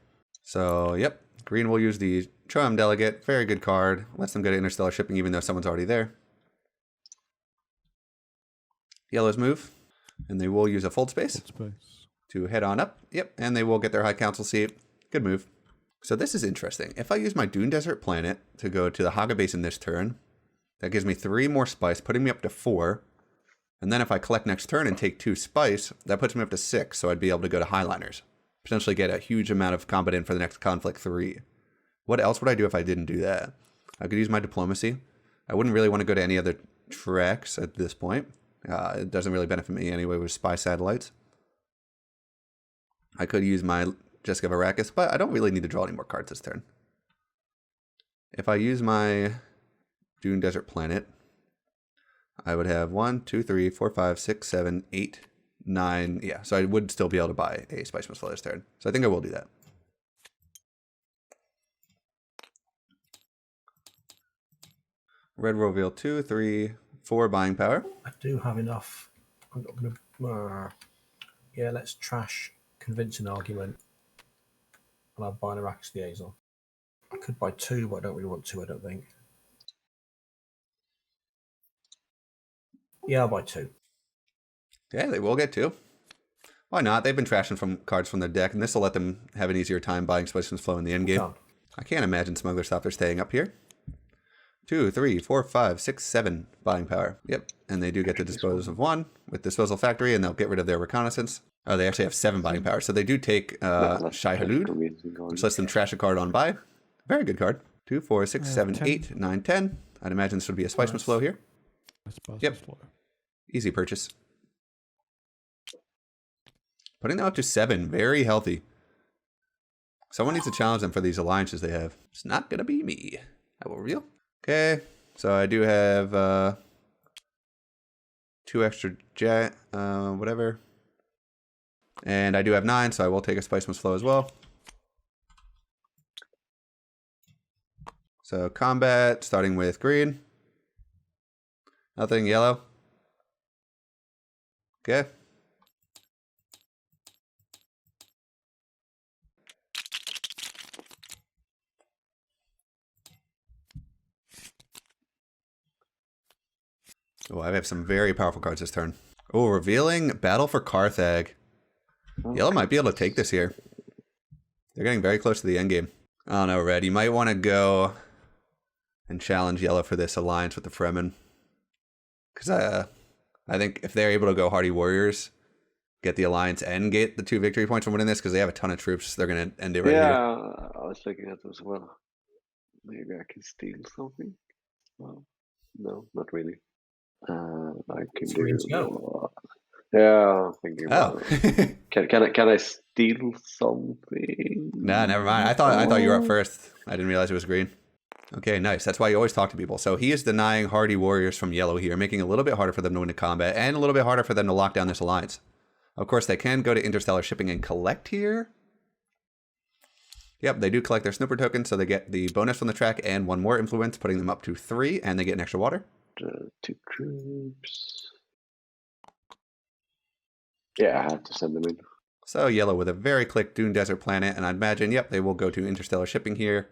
So, yep, green will use the Choam Delegate. Very good card. Lets them go to interstellar shipping even though someone's already there. Yellow's move, and they will use a fold space to head on up. Yep, and they will get their High Council seat. Good move. So this is interesting. If I use my Dune Desert Planet to go to the Haga base in this turn, that gives me 3 more spice, putting me up to 4. And then if I collect next turn and take 2 spice, that puts me up to 6. So I'd be able to go to Highliners. Potentially get a huge amount of combat in for the next Conflict 3. What else would I do if I didn't do that? I could use my Diplomacy. I wouldn't really want to go to any other tracks at this point. It doesn't really benefit me anyway with Spy Satellites. I could use my Jessica of Arrakis, but I don't really need to draw any more cards this turn. If I use my Dune Desert Planet, I would have 1, 2, 3, 4, 5, 6, 7, 8, 9. Yeah, so I would still be able to buy a Spice Must Flow this turn. So I think I will do that. Red will reveal 2, 3, 4 buying power.
I do have enough. I'm not going to... yeah, let's trash convincing argument. And I'll buy an Arrakis Liaison. I could buy 2, but I don't really want to, I don't think. Yeah, I'll buy 2.
Yeah, they will get 2. Why not? They've been trashing from cards from their deck, and this will let them have an easier time buying Spice Must Flow in the endgame.
Done.
I can't imagine Smuggler Stopper staying up here. 2, 3, 4, 5, 6, 7 buying power. Yep, and they do get to dispose of 1 with Disposal Factory, and they'll get rid of their Reconnaissance. Oh, they actually have 7 buying power, so they do take Shai Halud, which lets them trash a card on buy. Very good card. 2, 4, 6, 7, 8, 9, 10. I'd imagine this would be a Spice Must Flow here. Yep, easy purchase. Putting them up to 7, very healthy. Someone needs to challenge them for these alliances they have. It's not going to be me. I will reveal. Okay, so I do have 2 extra jet, whatever. And I do have 9, so I will take a Spice Must Flow as well. So combat, starting with green. Nothing, yellow. Okay. Oh, I have some very powerful cards this turn. Oh, revealing Battle for Carthag. Yellow might be able to take this here. They're getting very close to the end game. I don't know, Red. You might want to go and challenge Yellow for this alliance with the Fremen. Because I think if they're able to go Hardy Warriors, get the alliance and get the 2 victory points from winning this, because they have a ton of troops, they're going to end it right here.
Yeah, I was looking at them as well. Maybe I can steal something. Well, no, not really. I can
So we
do.
can go.
Yeah, I'm thinking
Oh.
about. Can I steal something?
Nah, never mind. I thought you were up first. I didn't realize it was green. Okay, nice. That's why you always talk to people. So he is denying Hardy Warriors from Yellow here, making it a little bit harder for them to win the combat and a little bit harder for them to lock down this alliance. Of course, they can go to Interstellar Shipping and collect here. Yep, they do collect their snooper token, so they get the bonus from the track and 1 more influence, putting them up to 3, and they get an extra water.
2 troops. Yeah, I had to send them in.
So Yellow with a very click Dune Desert Planet, and I'd imagine, yep, they will go to Interstellar Shipping here.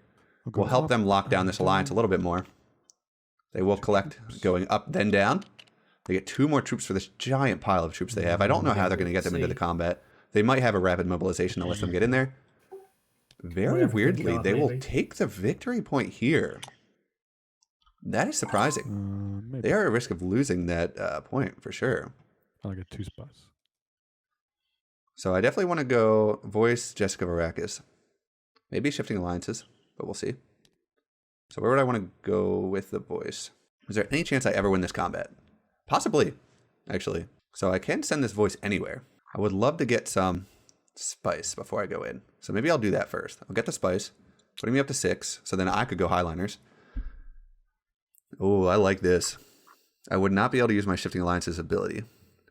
Will help them lock down this alliance a little bit more. They will collect going up, then down. They get 2 more troops for this giant pile of troops they have. I don't know how they're going to get them into the combat. They might have a rapid mobilization to let them get in there. Very weirdly, they will take the victory point here. That is surprising. They are at risk of losing that point for sure.
I'll get 2 spots.
So I definitely want to go voice Jessica Varakis. Maybe shifting alliances, but we'll see. So where would I want to go with the voice? Is there any chance I ever win this combat? Possibly, actually. So I can send this voice anywhere. I would love to get some spice before I go in. So maybe I'll do that first. I'll get the spice, putting me up to 6, so then I could go highliners. Oh, I like this. I would not be able to use my shifting alliances ability,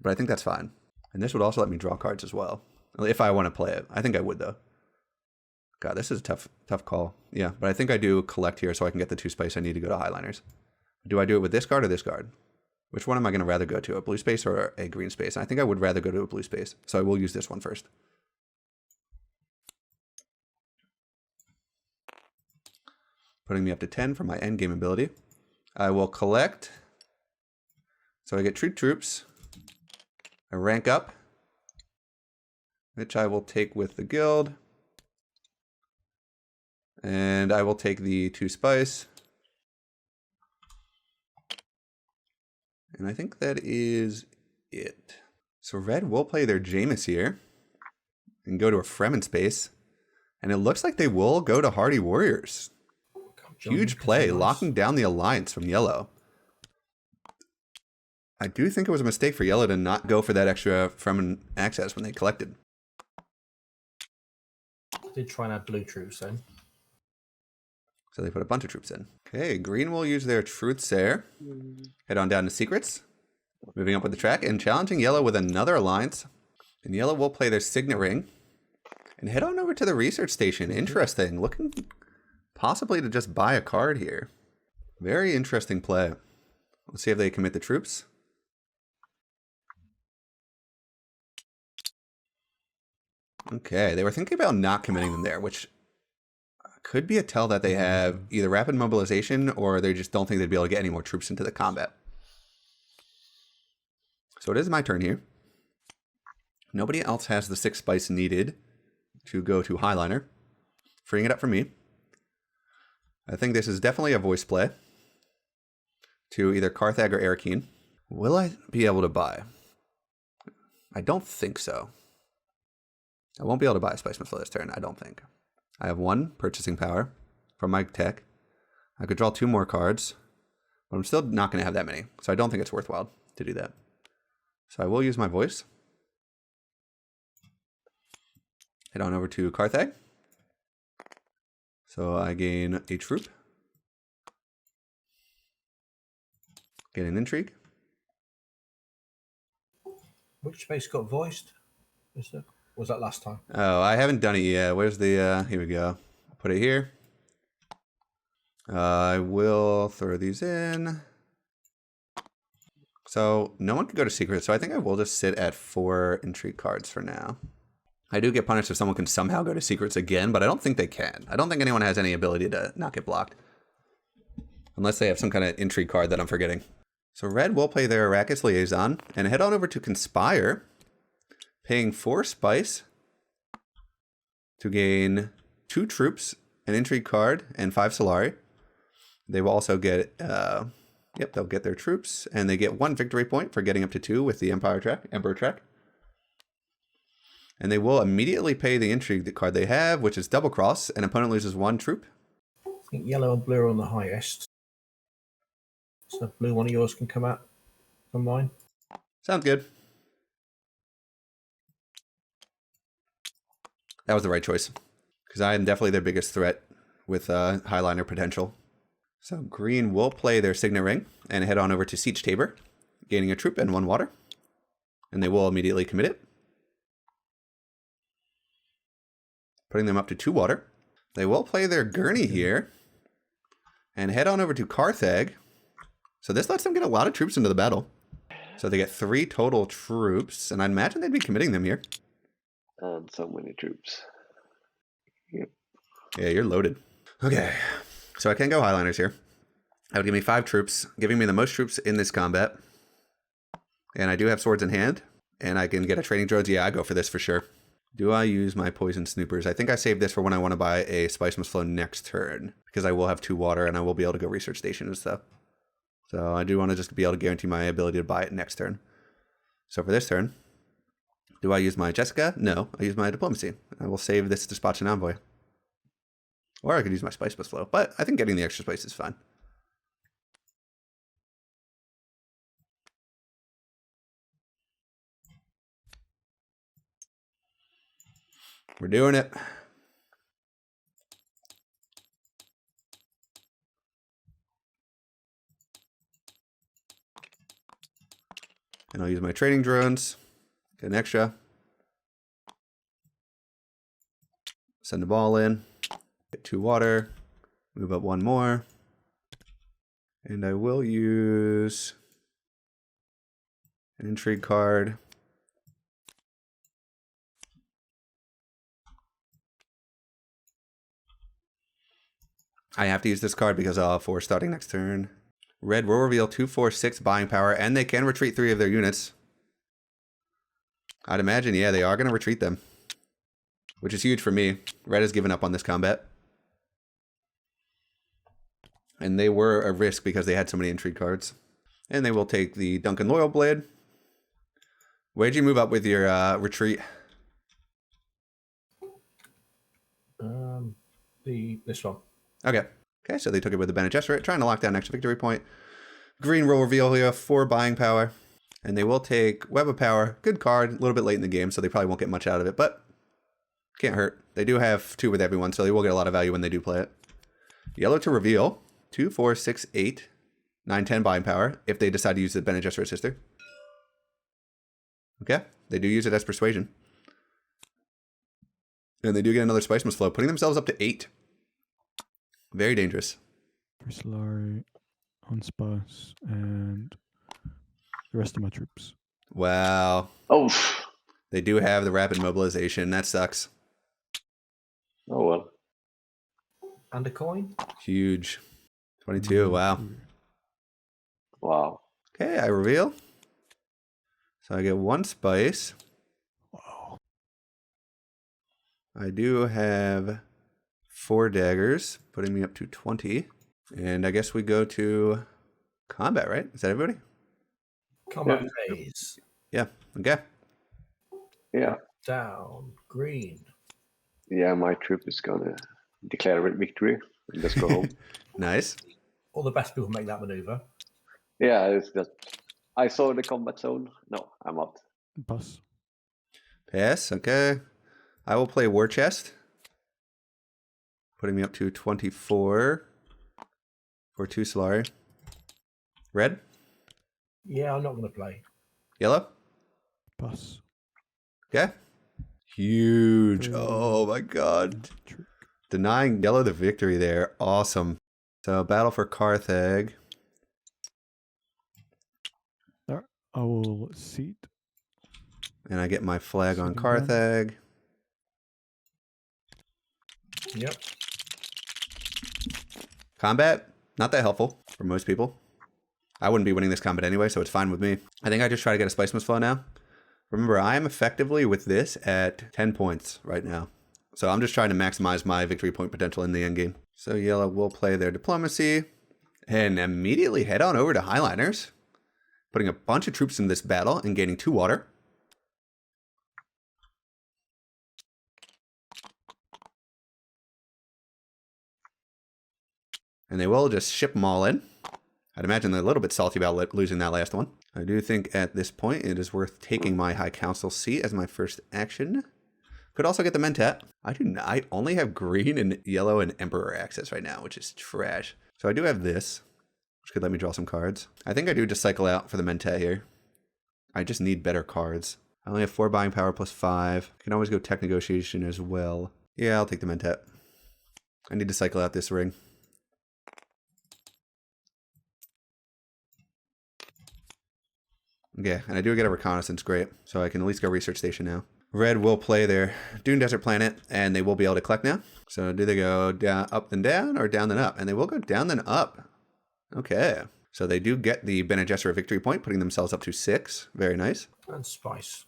but I think that's fine. And this would also let me draw cards as well, if I want to play it. I think I would, though. God, this is a tough call. Yeah, but I think I do collect here so I can get the 2 spice I need to go to highliners. Do I do it with this card or this card? Which one am I going to rather go to, a blue space or a green space? And I think I would rather go to a blue space, so I will use this one first. Putting me up to 10 for my endgame ability. I will collect. So I get troop troops. I rank up, which I will take with the guild. And I will take the 2 spice. And I think that is it. So red will play their Jameis here and go to a Fremen space. And it looks like they will go to Hardy Warriors. Huge play, locking down the alliance from yellow. I do think it was a mistake for yellow to not go for that extra Fremen access when they collected.
Did try and add blue troops then.
So they put a bunch of troops in. Okay, green will use their Truthsayer. Head on down to secrets. Moving up with the track and challenging yellow with another alliance. And yellow will play their Signet Ring. And head on over to the research station. Interesting. Looking possibly to just buy a card here. Very interesting play. Let's see if they commit the troops. Okay, they were thinking about not committing them there, which could be a tell that they have either rapid mobilization or they just don't think they'd be able to get any more troops into the combat. So it is my turn here. Nobody else has the 6 spice needed to go to Highliner, freeing it up for me. I think this is definitely a voice play to either Carthag or Arakeen. Will I be able to buy? I don't think so. I won't be able to buy a Spice Smith this turn, I don't think. I have 1 purchasing power from my tech. I could draw 2 more cards, but I'm still not going to have that many, so I don't think it's worthwhile to do that. So I will use my voice. Head on over to Carthag. So I gain a troop. Get an intrigue.
Which space got voiced? Was that last time?
Oh, I haven't done it yet. Where's the, here we go. Put it here. I will throw these in. So no one can go to secret, so I think I will just sit at 4 intrigue cards for now. I do get punished if someone can somehow go to secrets again, but I don't think they can. I don't think anyone has any ability to not get blocked. Unless they have some kind of intrigue card that I'm forgetting. So red will play their Arrakis Liaison and head on over to Conspire, paying 4 spice to gain 2 troops, an intrigue card, and 5 Solari. They will also get, they'll get their troops, and they get 1 victory point for getting up to 2 with the Emperor track. And they will immediately pay the intrigue card they have, which is Double Cross. An opponent loses 1 troop.
I think yellow and blue are on the highest. So blue, one of yours can come out from mine.
Sounds good. That was the right choice, because I am definitely their biggest threat with Highliner potential. So green will play their Signet Ring and head on over to Siege Tabor, gaining a troop and 1 water. And they will immediately commit it, putting them up to 2 water. They will play their Gurney here and head on over to Carthag. So this lets them get a lot of troops into the battle. So they get 3 total troops, and I'd imagine they'd be committing them here.
And so many troops. Yep.
Yeah, you're loaded. Okay, so I can go Highliners here. That would give me 5 troops, giving me the most troops in this combat. And I do have swords in hand, and I can get a training drones. Yeah, I go for this for sure. Do I use my poison snoopers? I think I saved this for when I want to buy a Spice Must Flow next turn, because I will have 2 water, and I will be able to go research station and stuff. So I do want to just be able to guarantee my ability to buy it next turn. So for this turn, do I use my Jessica? No, I use my Diplomacy. I will save this Dispatch and Envoy. Or I could use my Spice Must Flow, but I think getting the extra spice is fine. We're doing it. And I'll use my trading drones. Get an extra. Send the ball in. Get 2 water. Move up 1 more. And I will use an intrigue card. I have to use this card because I'll have 4 starting next turn. Red will reveal 2, 4, 6 buying power, and they can retreat 3 of their units. I'd imagine, yeah, they are going to retreat them, which is huge for me. Red has given up on this combat. And they were a risk because they had so many intrigue cards. And they will take the Duncan Loyal Blade. Where'd you move up with your retreat?
This one.
Okay. Okay, so they took it with the Bene Gesserit, trying to lock down an extra victory point. Green will reveal here 4 buying power. And they will take Web of Power. Good card, a little bit late in the game, so they probably won't get much out of it, but can't hurt. They do have 2 with everyone, so they will get a lot of value when they do play it. Yellow to reveal 2, 4, 6, 8, 9, 10 buying power if they decide to use the Bene Gesserit sister. Okay, they do use it as persuasion. And they do get another Spice Must Flow, putting themselves up to 8. Very dangerous.
Solari, on Spice, and the rest of my troops.
Wow.
Oh.
They do have the rapid mobilization. That sucks.
Oh well.
And a coin?
Huge. 22. Wow.
Wow.
Okay, I reveal. So I get 1 spice.
Wow.
I do have 4 daggers, putting me up to 20. And I guess we go to combat, right? Is that everybody?
Combat phase.
Yeah. Okay.
Yeah.
Down. Green.
Yeah, my troop is gonna declare victory and just go home.
Nice.
All the best people make that maneuver.
Yeah, it's just I saw the combat zone. No, I'm out.
Pass.
Pass. Okay. I will play War Chest, putting me up to 24 for 2 Solari. Red?
Yeah, I'm not going to play.
Yellow?
Pass.
Okay. Huge. Oh my god.
Trick.
Denying yellow the victory there. Awesome. So battle for Carthag.
There. I will seat.
And I get my flag on
Seating
Carthag.
Yep.
Combat, not that helpful for most people. I wouldn't be winning this combat anyway, so it's fine with me. I think I just try to get a Spice Must Flow now. Remember, I am effectively with this at 10 points right now. So I'm just trying to maximize my victory point potential in the endgame. So yellow will play their diplomacy and immediately head on over to Highliners, putting a bunch of troops in this battle and gaining 2 water. And they will just ship them all in. I'd imagine they're a little bit salty about losing that last one. I do think at this point it is worth taking my High Council seat as my first action. Could also get the Mentat. I only have green and yellow and Emperor access right now, which is trash. So I do have this, which could let me draw some cards. I think I do just cycle out for the Mentat here. I just need better cards. I only have 4 buying power plus 5. I can always go Tech Negotiation as well. Yeah, I'll take the Mentat. I need to cycle out this ring. Yeah, and I do get a reconnaissance, great. So I can at least go research station now. Red will play their Dune Desert Planet, and they will be able to collect now. So do they go down, up then down, or down then up? And they will go down then up. Okay. So they do get the Bene Gesserit victory point, putting themselves up to 6. Very nice.
And Spice.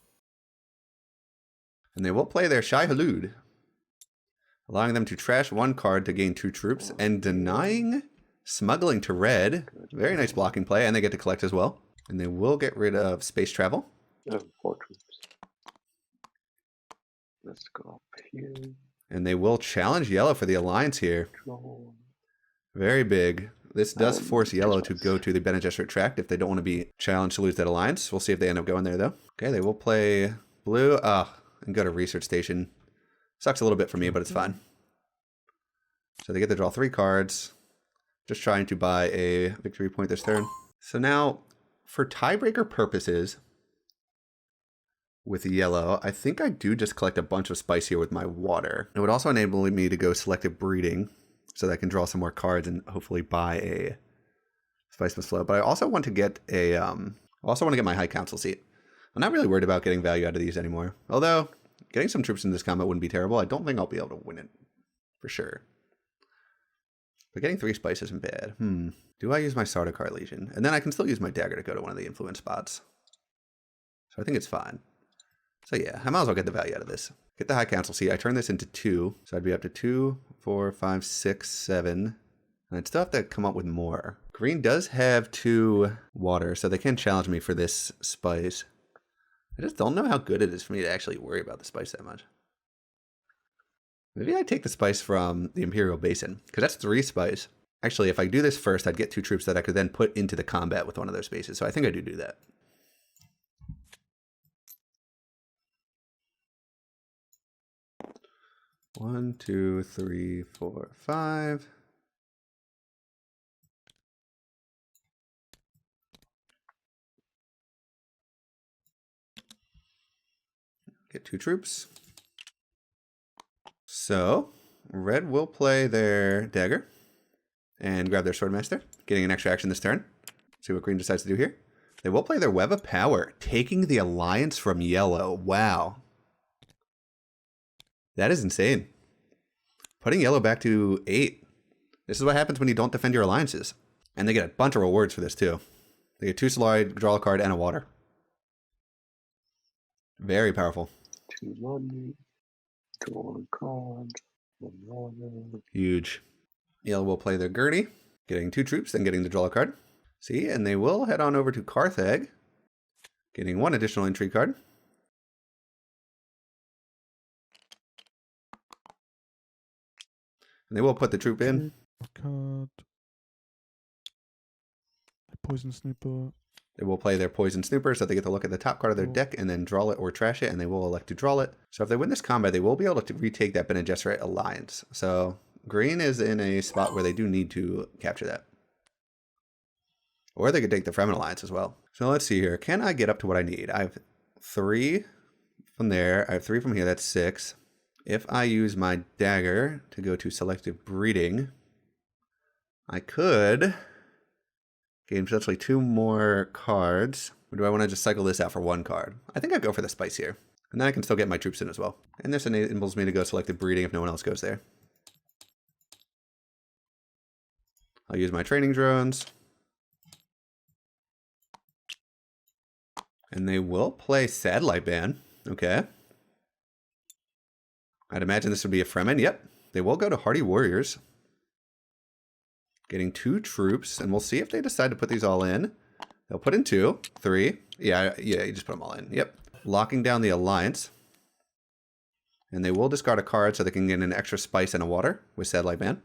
And they will play their Shai Hulud, allowing them to trash 1 card to gain 2 troops, and denying smuggling to red. Very nice blocking play, and they get to collect as well. And they will get rid of space travel.
4 troops. Let's go up here.
And they will challenge yellow for the alliance here. Very big. This does force yellow to go to the Bene Gesserit tract if they don't want to be challenged to lose that alliance. We'll see if they end up going there, though. Okay, they will play blue. And go to research station. Sucks a little bit for me, but it's fine. So they get to draw 3 cards. Just trying to buy a victory point this turn. So now, for tiebreaker purposes, with yellow, I think I do just collect a bunch of spice here with my water. It would also enable me to go selective breeding so that I can draw some more cards and hopefully buy a Spice Must Flow. But I also want to get a, my High Council seat. I'm not really worried about getting value out of these anymore. Although, getting some troops in this combat wouldn't be terrible. I don't think I'll be able to win it for sure. But getting 3 spice isn't bad. Do I use my Sardaukar Legion? And then I can still use my dagger to go to one of the influence spots. So I think it's fine. So yeah, I might as well get the value out of this. Get the High Council seat. I turn this into 2. So I'd be up to 2, 4, 5, 6, 7. And I'd still have to come up with more. Green does have 2 water, so they can challenge me for this spice. I just don't know how good it is for me to actually worry about the spice that much. Maybe I take the spice from the Imperial Basin, because that's 3 spice. Actually, if I do this first, I'd get 2 troops that I could then put into the combat with one of those spaces. So I think I do that. One, 2, 3, 4, 5. Get 2 troops. So, red will play their dagger and grab their Swordmaster, getting an extra action this turn. See what green decides to do here. They will play their Web of Power, taking the alliance from yellow. Wow. That is insane. Putting yellow back to 8. This is what happens when you don't defend your alliances. And they get a bunch of rewards for this too. They get 2 Solari, draw a card, and a water. Very powerful.
2 money, draw a card, 1 water.
Huge. Yellow will play their Gertie, getting 2 troops, then getting to draw a card. See, and they will head on over to Carthag, getting 1 additional intrigue card. And they will put the troop in.
Card. Poison Snooper.
They will play their Poison Snooper, so they get to look at the top card of their deck and then draw it or trash it, and they will elect to draw it. So if they win this combat, they will be able to retake that Bene Gesserit alliance. So green is in a spot where they do need to capture that. Or they could take the Fremen alliance as well. So let's see here. Can I get up to what I need? I have 3 from there. I have 3 from here. That's 6. If I use my dagger to go to selective breeding, I could gain potentially 2 more cards. Or do I want to just cycle this out for 1 card? I think I'd go for the spice here. And then I can still get my troops in as well. And this enables me to go selective breeding if no one else goes there. I'll use my training drones. And they will play Satellite Ban. Okay. I'd imagine this would be a Fremen. Yep. They will go to Hardy Warriors. Getting 2 troops. And we'll see if they decide to put these all in. They'll put in 2, 3. Yeah, you just put them all in. Yep. Locking down the Alliance. And they will discard a card so they can get an extra spice and a water with Satellite Ban.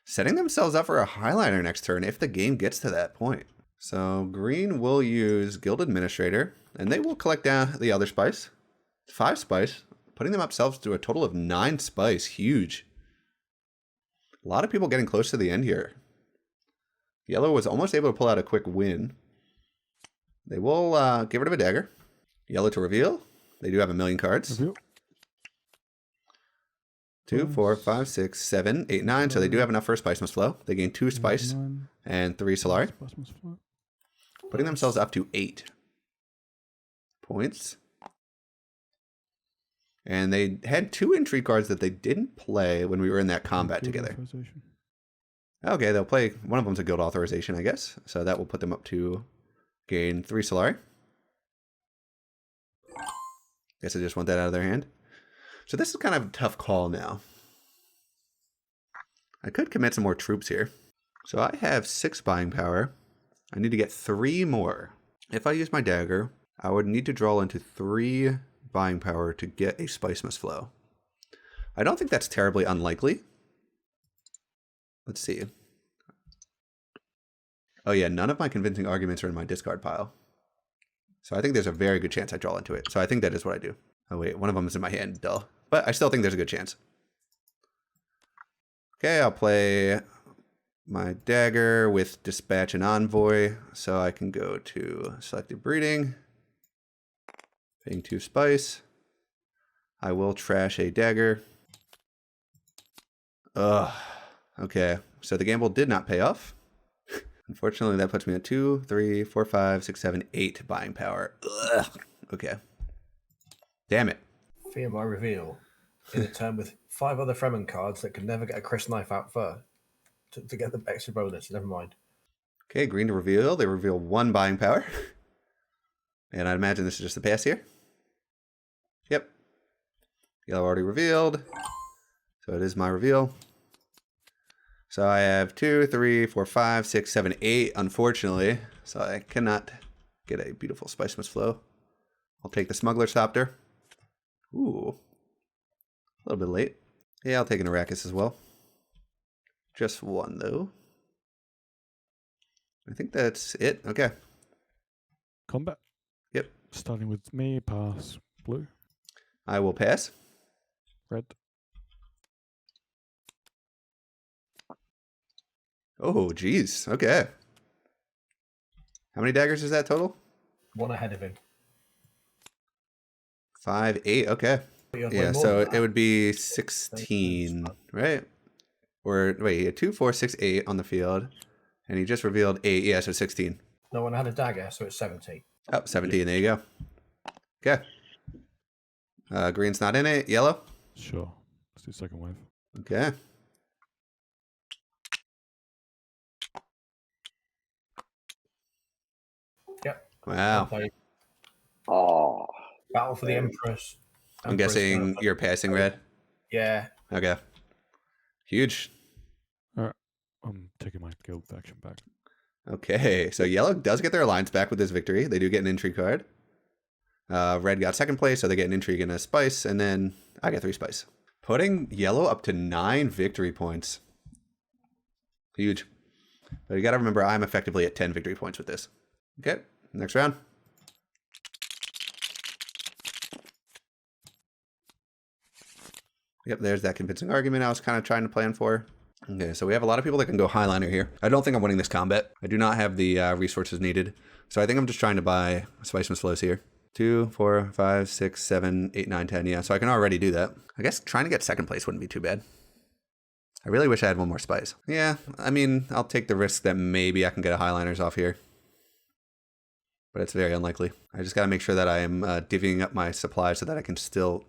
Setting themselves up for a highliner next turn if the game gets to that point. So green will use Guild Administrator, and they will collect down the other spice. 5 spice, putting themselves to a total of 9 spice. Huge. A lot of people getting close to the end here. Yellow was almost able to pull out a quick win. They will get rid of a dagger. Yellow to reveal. They do have a million cards.
Reveal.
2, 4, 5, 6, 7, 8, 9. So they do have enough for a Spice Must Flow. They gain 2 Spice and 3 Solari.
Spice must flow.
Putting themselves up to 8 points. And they had 2 intrigue cards that they didn't play when we were in that combat
Guild
together.
authorization.
Okay, they'll play. One of them's a guild authorization, I guess. So that will put them up to gain 3 Solari. Guess I just want that out of their hand. So this is kind of a tough call now. I could commit some more troops here. So I have 6 buying power. I need to get 3 more. If I use my dagger, I would need to draw into 3 buying power to get a Spice Must Flow. I don't think that's terribly unlikely. Let's see. Oh yeah, none of my convincing arguments are in my discard pile. So I think there's a very good chance I draw into it. So I think that is what I do. Oh wait, one of them is in my hand, duh. But I still think there's a good chance. Okay, I'll play my dagger with Dispatch and Envoy. So I can go to Selective Breeding. Paying 2 spice. I will trash a dagger. Ugh. Okay, so the gamble did not pay off. Unfortunately, that puts me at 2, 3, 4, 5, 6, 7, 8 buying power. Ugh. Okay. Damn it.
Fear my reveal. In a turn with 5 other Fremen cards that could never get a Chris knife out first to get the extra bonus. Never mind.
Okay, green to reveal. They reveal 1 buying power. And I'd imagine this is just a pass here. Yep. Yellow already revealed. So it is my reveal. So I have 2, 3, 4, 5, 6, 7, 8, unfortunately. So I cannot get a beautiful Spice Must Flow. I'll take the Smuggler Sopter. Ooh. A little bit late. Yeah, I'll take an Arrakis as well. Just 1, though. I think that's it. Okay.
Combat.
Yep.
Starting with me, pass. Blue.
I will pass.
Red.
Oh, geez. Okay. How many daggers is that total?
1 ahead of him.
5, 8. Okay.
But you have
Yeah,
way more
so
than
it
that.
would be 16, right? Or wait, he had 2, 4, 6, 8 on the field, and he just revealed 8. Yeah, so 16.
No one had a dagger, so it's 70.
Oh, 17. There you go. Okay. Green's not in it. Yellow.
Sure. Let's do second wave.
Okay.
Yep.
Wow.
Okay.
Oh,
Battle for the Empress.
I'm guessing you're passing red.
Yeah.
Okay. Huge.
I'm taking my guild faction back.
Okay, so yellow does get their alliance back with this victory. They do get an intrigue card. Red got second place, so they get an intrigue and a spice, and then I get 3 spice. Putting yellow up to 9 victory points. Huge. But you got to remember, I'm effectively at 10 victory points with this. Okay, next round. Yep, there's that convincing argument I was kind of trying to plan for. Okay, so we have a lot of people that can go highliner here. I don't think I'm winning this combat. I do not have the resources needed. So I think I'm just trying to buy Spice Must Flows here. 2, 4, 5, 6, 7, 8, 9, 10. Yeah, so I can already do that. I guess trying to get second place wouldn't be too bad. I really wish I had 1 more spice. Yeah, I mean, I'll take the risk that maybe I can get a highliners off here. But it's very unlikely. I just got to make sure that I am divvying up my supply so that I can still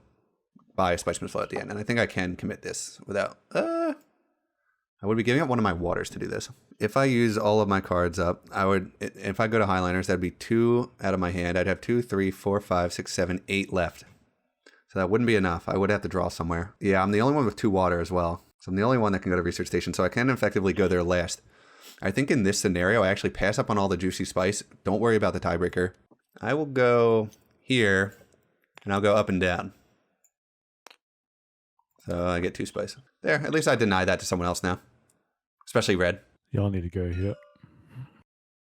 buy a Spice Must Flow at the end. And I think I can commit this without... I would be giving up one of my waters to do this. If I use all of my cards up, if I go to Highliners, that'd be 2 out of my hand. I'd have 2, 3, 4, 5, 6, 7, 8 left. So that wouldn't be enough. I would have to draw somewhere. Yeah, I'm the only one with 2 water as well. So I'm the only one that can go to Research Station, so I can effectively go there last. I think in this scenario, I actually pass up on all the juicy spice. Don't worry about the tiebreaker. I will go here, and I'll go up and down. So I get 2 spice. There, at least I deny that to someone else now. Especially red.
Y'all need to go here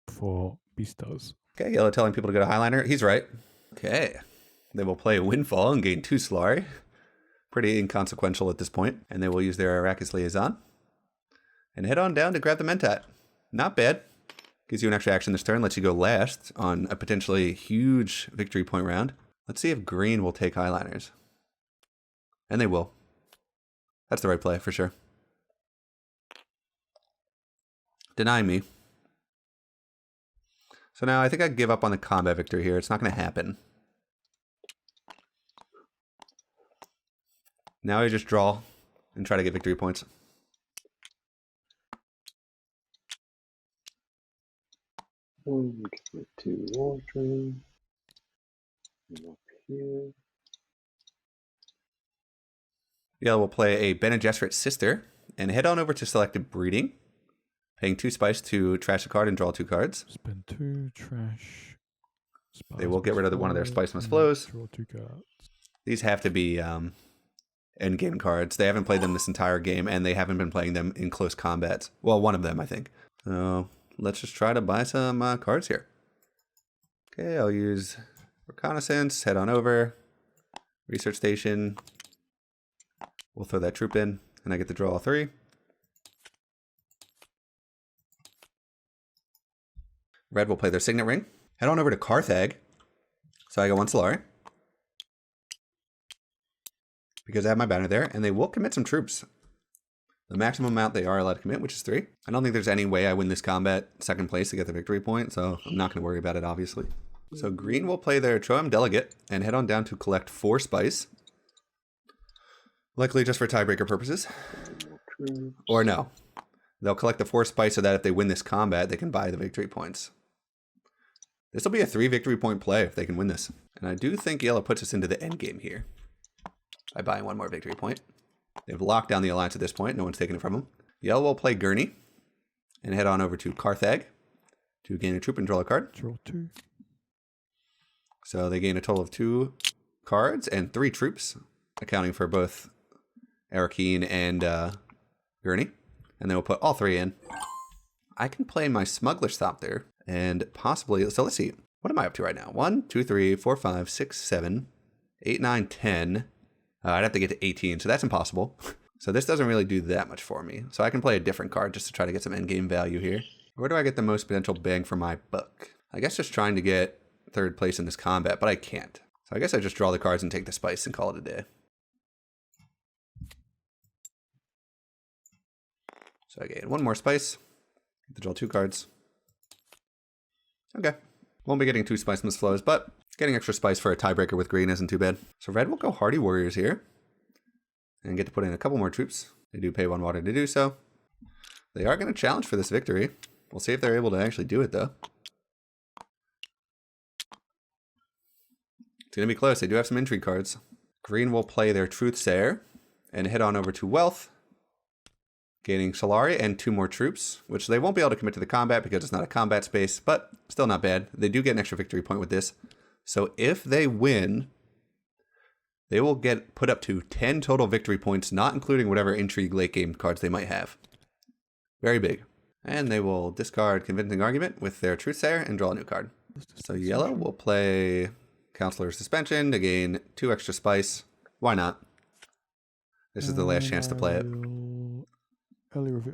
for Beastos.
Okay, Yellow telling people to go to Highliner. He's right. Okay. They will play a Windfall and gain 2 Solari. Pretty inconsequential at this point. And they will use their Arrakis Liaison. And head on down to grab the Mentat. Not bad. Gives you an extra action this turn. Lets you go last on a potentially huge victory point round. Let's see if green will take Highliners. And they will. That's the right play for sure. Deny me. So now I think I give up on the combat victory here. It's not going to happen. Now I just draw and try to get victory points.
Get my 2 water. And up here.
Yellow will play a Bene Gesserit Sister and head on over to Selective Breeding. Paying 2 spice to trash a card and draw 2 cards.
Spend 2 trash.
They will get rid of one of their Spice Must Flows.
Draw 2 cards.
These have to be endgame cards. They haven't played them this entire game, and they haven't been playing them in close combats. Well, one of them, I think. So let's just try to buy some cards here. Okay, I'll use Reconnaissance, head on over. Research Station. We'll throw that troop in, and I get to draw 3. Red will play their Signet Ring. Head on over to Carthag. So I got 1 Solari. Because I have my banner there, and they will commit some troops. The maximum amount they are allowed to commit, which is 3. I don't think there's any way I win this combat second place to get the victory point, so I'm not going to worry about it, obviously. So green will play their Troam Delegate and head on down to collect 4 spice. Likely just for tiebreaker purposes. Or no. They'll collect the 4 spice so that if they win this combat, they can buy the victory points. This will be a 3 victory point play if they can win this. And I do think yellow puts us into the end game here by buying 1 more victory point. They've locked down the alliance at this point. No one's taking it from them. Yellow will play Gurney and head on over to Carthag to gain a troop and draw a card.
Draw 2.
So they gain a total of 2 cards and 3 troops, accounting for both Arakeen and Gurney. And then we'll put all 3 in. I can play my Smuggler Stop there. And possibly, so let's see. What am I up to right now? 1, 2, 3, 4, 5, 6, 7, 8, 9, 10. I'd have to get to 18, so that's impossible. So this doesn't really do that much for me. So I can play a different card just to try to get some endgame value here. Where do I get the most potential bang for my buck? I guess just trying to get 3rd place in this combat, but I can't. So I guess I just draw the cards and take the spice and call it a day. So I gain 1 more spice. Get to draw 2 cards. Okay. Won't be getting 2 Spice Must Flows, but getting extra spice for a tiebreaker with green isn't too bad. So red will go Hardy Warriors here. And get to put in a couple more troops. They do pay 1 water to do so. They are going to challenge for this victory. We'll see if they're able to actually do it, though. It's going to be close. They do have some intrigue cards. Green will play their Truthsayer and head on over to Wealth, gaining Solari and 2 more troops, which they won't be able to commit to the combat because it's not a combat space, but still not bad. They do get an extra victory point with this. So if they win, they will get put up to 10 total victory points, not including whatever intrigue late game cards they might have. Very big. And they will discard Convincing Argument with their Truthsayer and draw a new card. So yellow will play Counselor's Suspension to gain 2 extra spice. Why not? This is the last chance to play it.
Early reveal.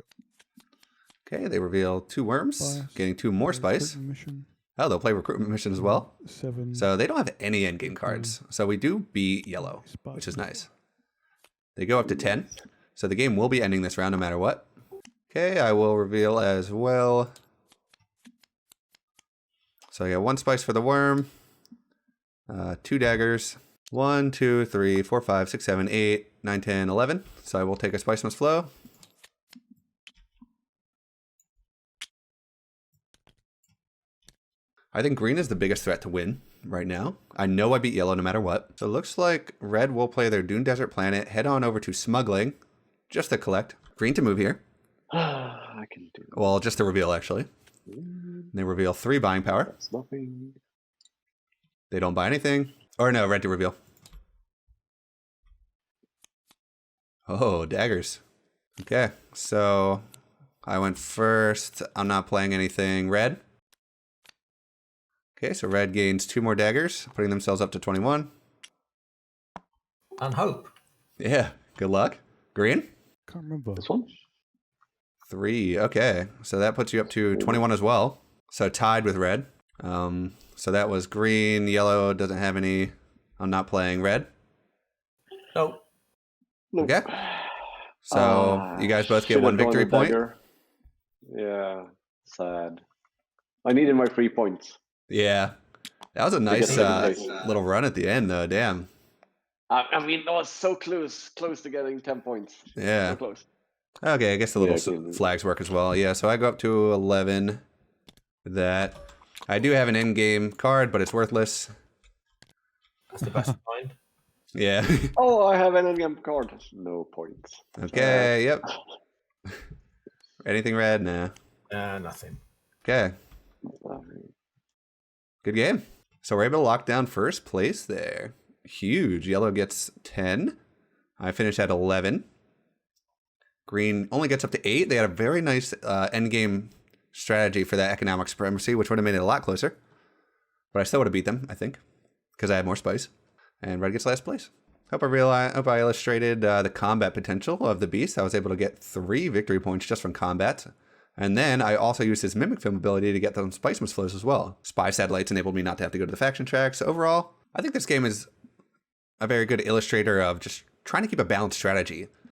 Okay, they reveal 2 worms,
Spice.
gaining 2 more spice.
Mission.
Oh, they'll play Recruitment Mission as well.
7.
So they don't have any endgame cards. So we do beat yellow, which is nice. They go up to 10. So the game will be ending this round no matter what. Okay, I will reveal as well. So I got 1 spice for the worm. 2 daggers. 1, 2, 3, 4, 5, 6, 7, 8, 9, 10, 11. So I will take a Spice Must Flow. I think green is the biggest threat to win right now. I know I beat yellow no matter what. So it looks like red will play their Dune Desert Planet, head on over to smuggling, just to collect. Green to move here.
I can do that.
Well, just to reveal, actually. They reveal 3 buying power.
That's nothing.
They don't buy anything. Or no, red to reveal. Oh, daggers. Okay, so I went first. I'm not playing anything red. Okay, so red gains 2 more daggers, putting themselves up to 21.
And hope.
Yeah, good luck. Green?
Can't remember.
This one?
3. Okay, so that puts you up to 21 as well. So tied with red. So that was green. Yellow doesn't have any. I'm not playing red.
Nope.
Nope.
Okay. So you guys both get
Should've
1
drawn
victory
a
point.
dagger. Yeah, sad. I needed my 3 points.
Yeah. That was a nice
second place.
little run at the end, though. Damn.
I mean, I was so close to getting 10 points.
Yeah.
So close.
Okay, I guess the
Yeah,
little
okay.
flags work as well. Yeah, so I go up to 11 with that. I do have an in-game card, but it's worthless.
That's the best kind.
Yeah.
Oh, I have an in-game card. No points.
Okay, yep. Anything red? Nah.
Nothing.
Okay, good game. So we're able to lock down first place there. Huge. Yellow gets 10. I finished at 11. Green only gets up to 8. They had a very nice endgame strategy for that economic supremacy, which would have made it a lot closer. But I still would have beat them, I think, because I had more spice. And red gets last place. Hope I illustrated the combat potential of the beast. I was able to get 3 victory points just from combat. And then I also used his mimic film ability to get those spice mist flows as well. Spy satellites enabled me not to have to go to the faction track. So overall, I think this game is a very good illustrator of just trying to keep a balanced strategy.